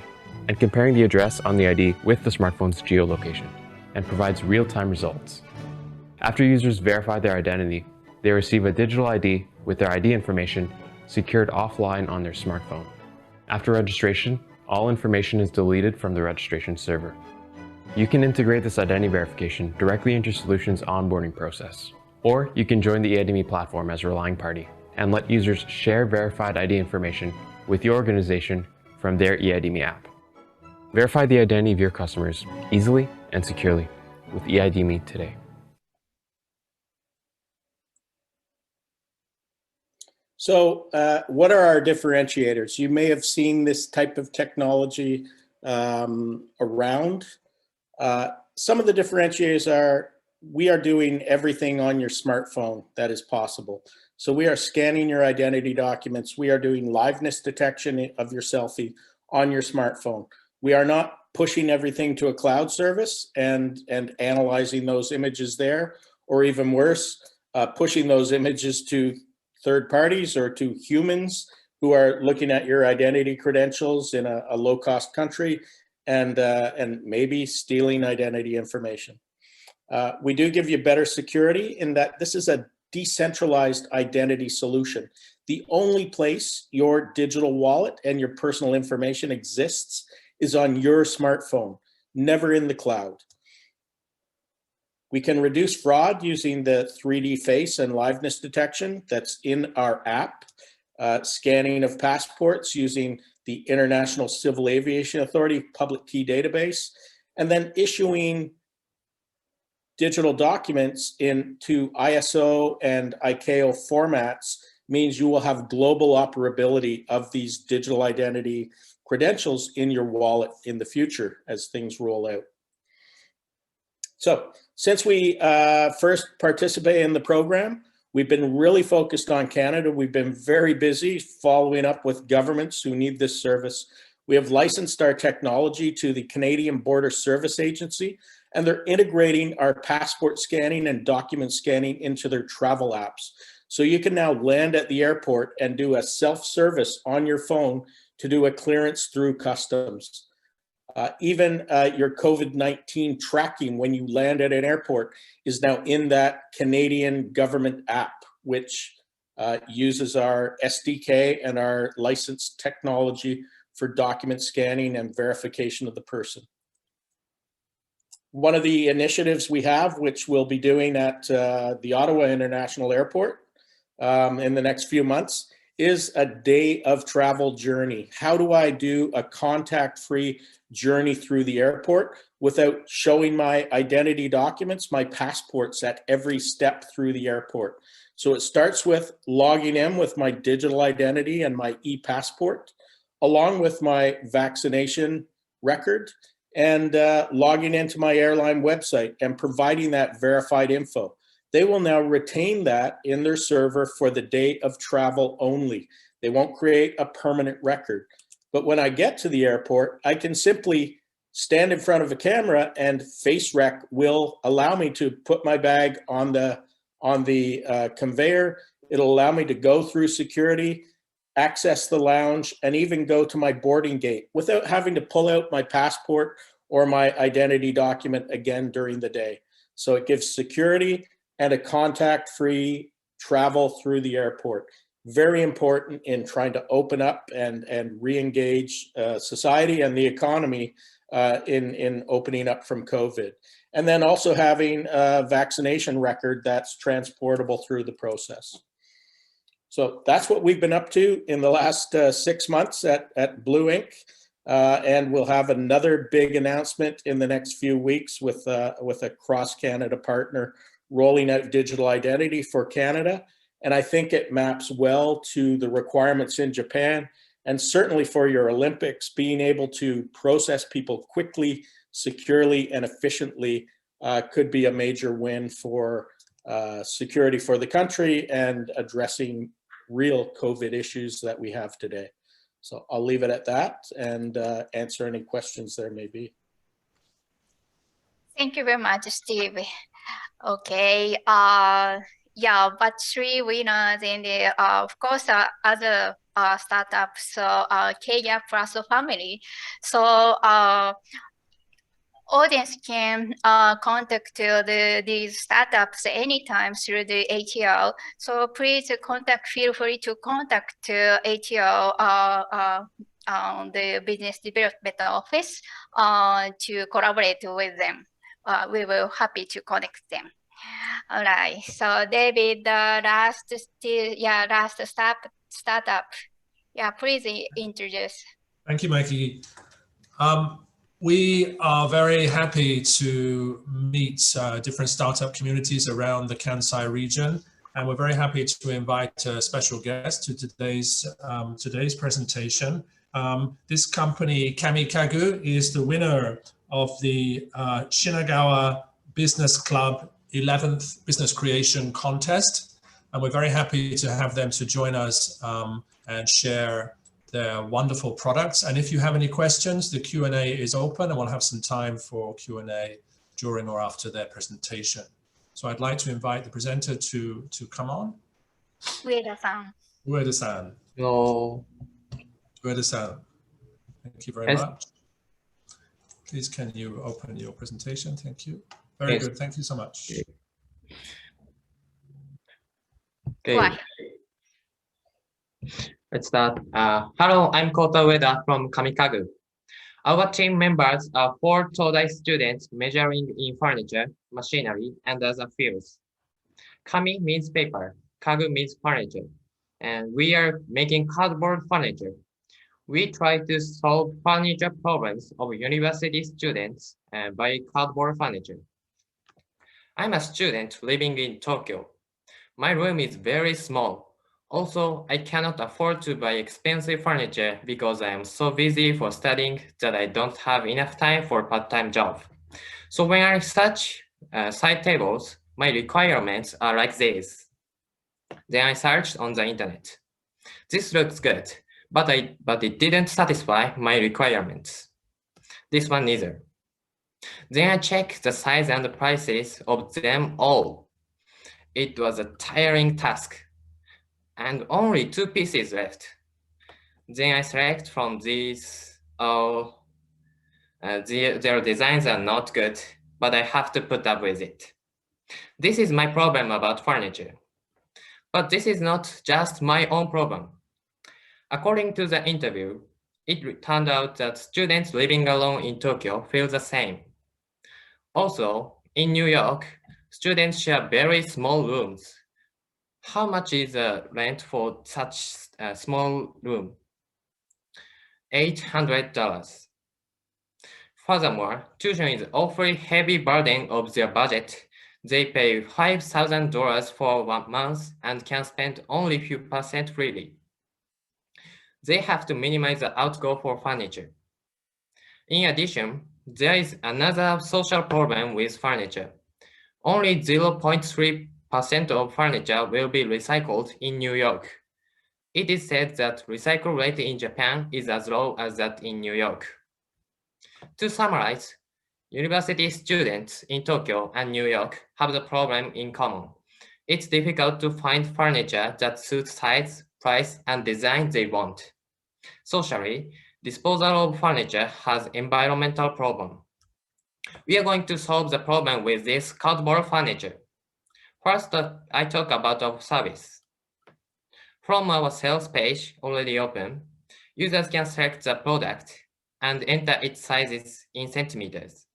and comparing the address on the ID with the smartphone's geolocation, and provides real-time results. After users verify their identity, they receive a digital ID with their ID information secured offline on their smartphone. After registration, all information is deleted from the registration server. You can integrate this identity verification directly into Solution's onboarding process, or you can join the eIDMe platform as a relying party and let users share verified ID information with your organization from their eIDMe app. Verify the identity of your customers easily and securely with eIDMe today. So what are our differentiators? You may have seen this type of technology around. Some of the differentiators are, we are doing everything on your smartphone that is possible. So we are scanning your identity documents. We are doing liveness detection of your selfie on your smartphone. We are not pushing everything to a cloud service and analyzing those images there, or even worse, pushing those images to third parties or to humans who are looking at your identity credentials in a low-cost country and maybe stealing identity information. We do give you better security in that this is a decentralized identity solution. The only place your digital wallet and your personal information exists is on your smartphone, never in the cloud. We can reduce fraud using the 3D face and liveness detection that's in our app, scanning of passports using the International Civil Aviation Authority public key database, and then issuing digital documents into ISO and ICAO formats means you will have global operability of these digital identity credentials in your wallet in the future as things roll out. So since we first participated in the program, we've been really focused on Canada. We've been very busy following up with governments who need this service. We have licensed our technology to the Canadian Border Service Agency, and they're integrating our passport scanning and document scanning into their travel apps. So you can now land at the airport and do a self-service on your phone to do a clearance through customs. Even your COVID-19 tracking when you land at an airport is now in that Canadian government app, which uses our SDK and our licensed technology for document scanning and verification of the person. One of the initiatives we have, which we'll be doing at the Ottawa International Airport in the next few months, is a day of travel journey. How do I do a contact-free journey through the airport without showing my identity documents, my passports at every step through the airport? So it starts with logging in with my digital identity and my e-passport, along with my vaccination record, and logging into my airline website and providing that verified info. They will now retain that in their server for the day of travel only. They won't create a permanent record. But when I get to the airport, I can simply stand in front of a camera and face rec will allow me to put my bag on the conveyor. It'll allow me to go through security, access the lounge, and even go to my boarding gate without having to pull out my passport or my identity document again during the day. So it gives security and a contact-free travel through the airport. Very important in trying to open up and re-engage society and the economy in opening up from COVID. And then also having a vaccination record that's transportable through the process. So that's what we've been up to in the last 6 months at Blue Ink. And we'll have another big announcement in the next few weeks with a cross-Canada partner rolling out digital identity for Canada. And I think it maps well to the requirements in Japan, and certainly for your Olympics, being able to process people quickly, securely, and efficiently could be a major win for security for the country and addressing real COVID issues that we have today. So I'll leave it at that and answer any questions there may be. Thank you very much, Steve. Okay. Yeah, but 3 winners in the, of course, other startups, so KGAP plus family. So audience can contact these startups anytime through the ATL. So please feel free to contact ATL the Business Development Office to collaborate with them. We will happy to connect them. All right, so David, last startup. Yeah, please introduce. Thank you, Mikey. We are very happy to meet different startup communities around the Kansai region, and we're very happy to invite a special guest to today's presentation. This company, Kamikagu, is the winner of the Shinagawa Business Club 11th Business Creation Contest, and we're very happy to have them to join us and share their wonderful products. And if you have any questions, the Q&A is open, and we'll have some time for Q&A during or after their presentation. So I'd like to invite the presenter to come on. Ueda-san. Ueda-san. Hello. Ueda-san. Thank you very much. Please, can you open your presentation? Thank you. Very good. Thank you so much. Okay. Let's start. Hello, I'm Kota Ueda from Kamikagu. Our team members are 4 Todai students majoring in furniture, machinery, and other fields. Kami means paper, Kagu means furniture, and we are making cardboard furniture. We try to solve furniture problems of university students by cardboard furniture. I'm a student living in Tokyo. My room is very small. Also, I cannot afford to buy expensive furniture because I am so busy for studying that I don't have enough time for part-time job. So when I search side tables, my requirements are like this. Then I searched on the internet. This looks good, but it didn't satisfy my requirements. This one neither. Then I checked the size and the prices of them all. It was a tiring task, and only 2 pieces left. Then I select from these. Their designs are not good, but I have to put up with it. This is my problem about furniture. But this is not just my own problem. According to the interview, it turned out that students living alone in Tokyo feel the same. Also, in New York, students share very small rooms. How much is the rent for such a small room? $800. Furthermore, tuition is awfully heavy burden of their budget. They pay $5,000 for 1 month and can spend only a few % freely. They have to minimize the outgo for furniture. In addition, there is another social problem with furniture. Only 0.3% of furniture will be recycled in New York. It is said that recycle rate in Japan is as low as that in New York. To summarize, university students in Tokyo and New York have the problem in common. It's difficult to find furniture that suits size, price, and design they want. Socially, disposal of furniture has environmental problem. We are going to solve the problem with this cardboard furniture. First, I talk about our service. From our sales page already open, users can select the product and enter its sizes in centimeters.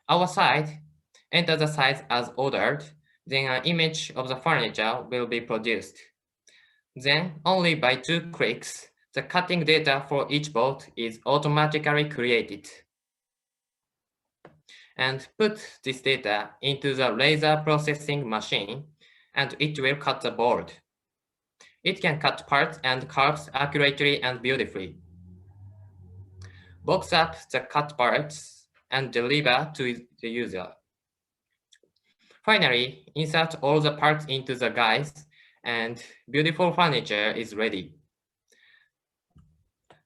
Our site enter the size as ordered, then an image of the furniture will be produced. Then, only by 2 clicks, the cutting data for each board is automatically created. And put this data into the laser processing machine, and it will cut the board. It can cut parts and curves accurately and beautifully. Box up the cut parts and deliver to the user. Finally, insert all the parts into the guides, and beautiful furniture is ready.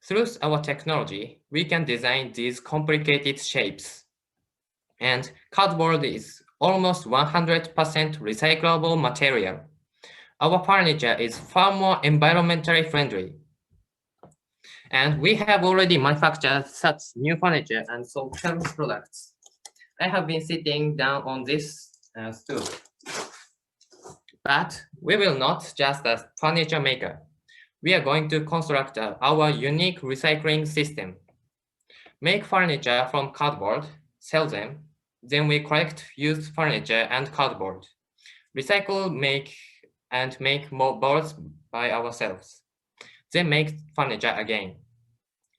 Through our technology, we can design these complicated shapes. And cardboard is almost 100% recyclable material. Our furniture is far more environmentally friendly. And we have already manufactured such new furniture and sold service products. I have been sitting down on this stool. But we will not just a furniture maker. We are going to construct our unique recycling system. Make furniture from cardboard, sell them, then we collect used furniture and cardboard. Recycle, make more boards by ourselves. Then make furniture again.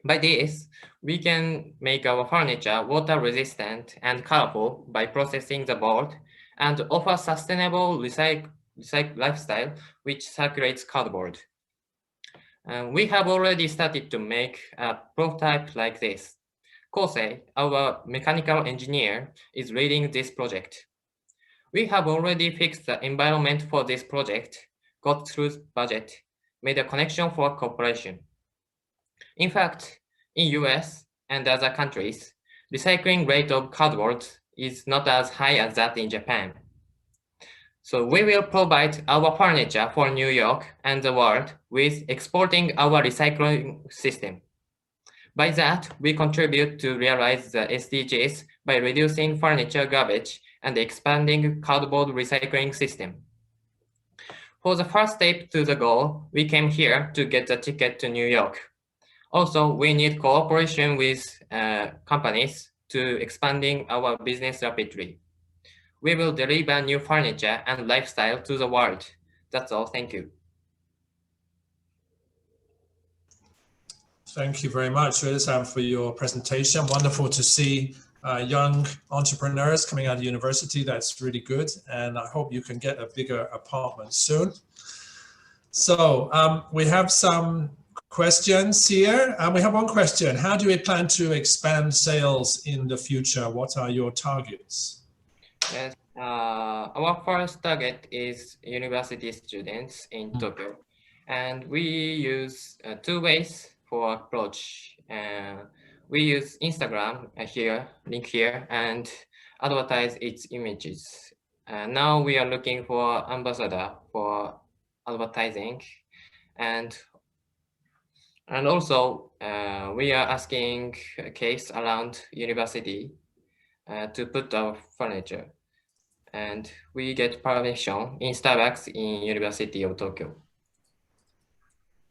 By this, we can make our furniture water resistant and colorful by processing the board and offer sustainable lifestyle which circulates cardboard. We have already started to make a prototype like this. Kosei, our mechanical engineer, is leading this project. We have already fixed the environment for this project, got through budget, made a connection for cooperation. In fact, in US and other countries, recycling rate of cardboard is not as high as that in Japan. So we will provide our furniture for New York and the world with exporting our recycling system. By that, we contribute to realize the SDGs by reducing furniture garbage and expanding cardboard recycling system. For the first step to the goal, we came here to get a ticket to New York. Also, we need cooperation with companies to expanding our business rapidly. We will deliver new furniture and lifestyle to the world. That's all. Thank you. Thank you very much, Ueda-san, for your presentation. Wonderful to see young entrepreneurs coming out of university. That's really good. And I hope you can get a bigger apartment soon. So we have some questions here. We have one question. How do we plan to expand sales in the future? What are your targets? Yes, our first target is university students in Tokyo. And we use 2 ways for approach. We use Instagram link here, and advertise its images. Now we are looking for ambassador for advertising, and also we are asking a case around university to put our furniture, and we get permission in Starbucks in University of Tokyo.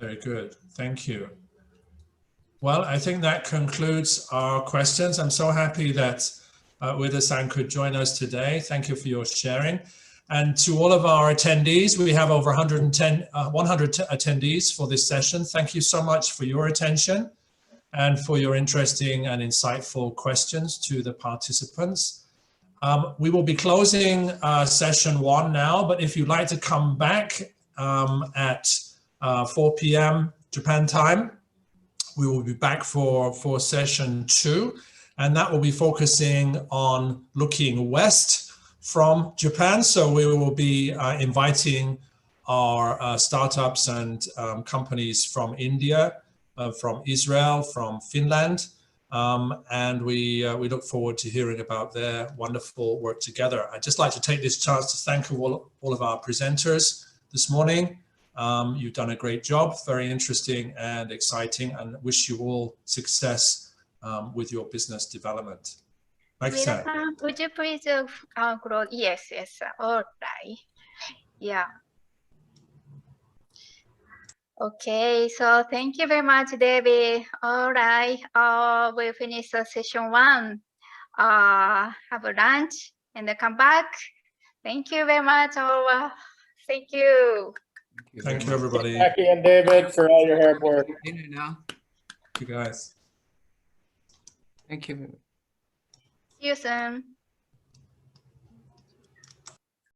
Very good, thank you. Well, I think that concludes our questions. I'm so happy that Ueda-san could join us today. Thank you for your sharing. And to all of our attendees, we have over 100 attendees for this session. Thank you so much for your attention and for your interesting and insightful questions to the participants. We will be closing session 1 now, but if you'd like to come back at 4 p.m. Japan time, we will be back for session 2, and that will be focusing on looking west from Japan. So we will be inviting our startups and companies from India, from Israel, from Finland, and we look forward to hearing about their wonderful work together. I'd just like to take this chance to thank all of our presenters this morning. You've done a great job, very interesting and exciting, and wish you all success with your business development. Mike-san. Would you please close? Yes, yes. All right. Yeah. Okay, so thank you very much, David. All right, we'll finish session 1. Have a lunch and then come back. Thank you very much, all. Thank you. Thank you, everybody. Jackie and David, for all your hard work. Thank you, guys. Thank you. See you soon.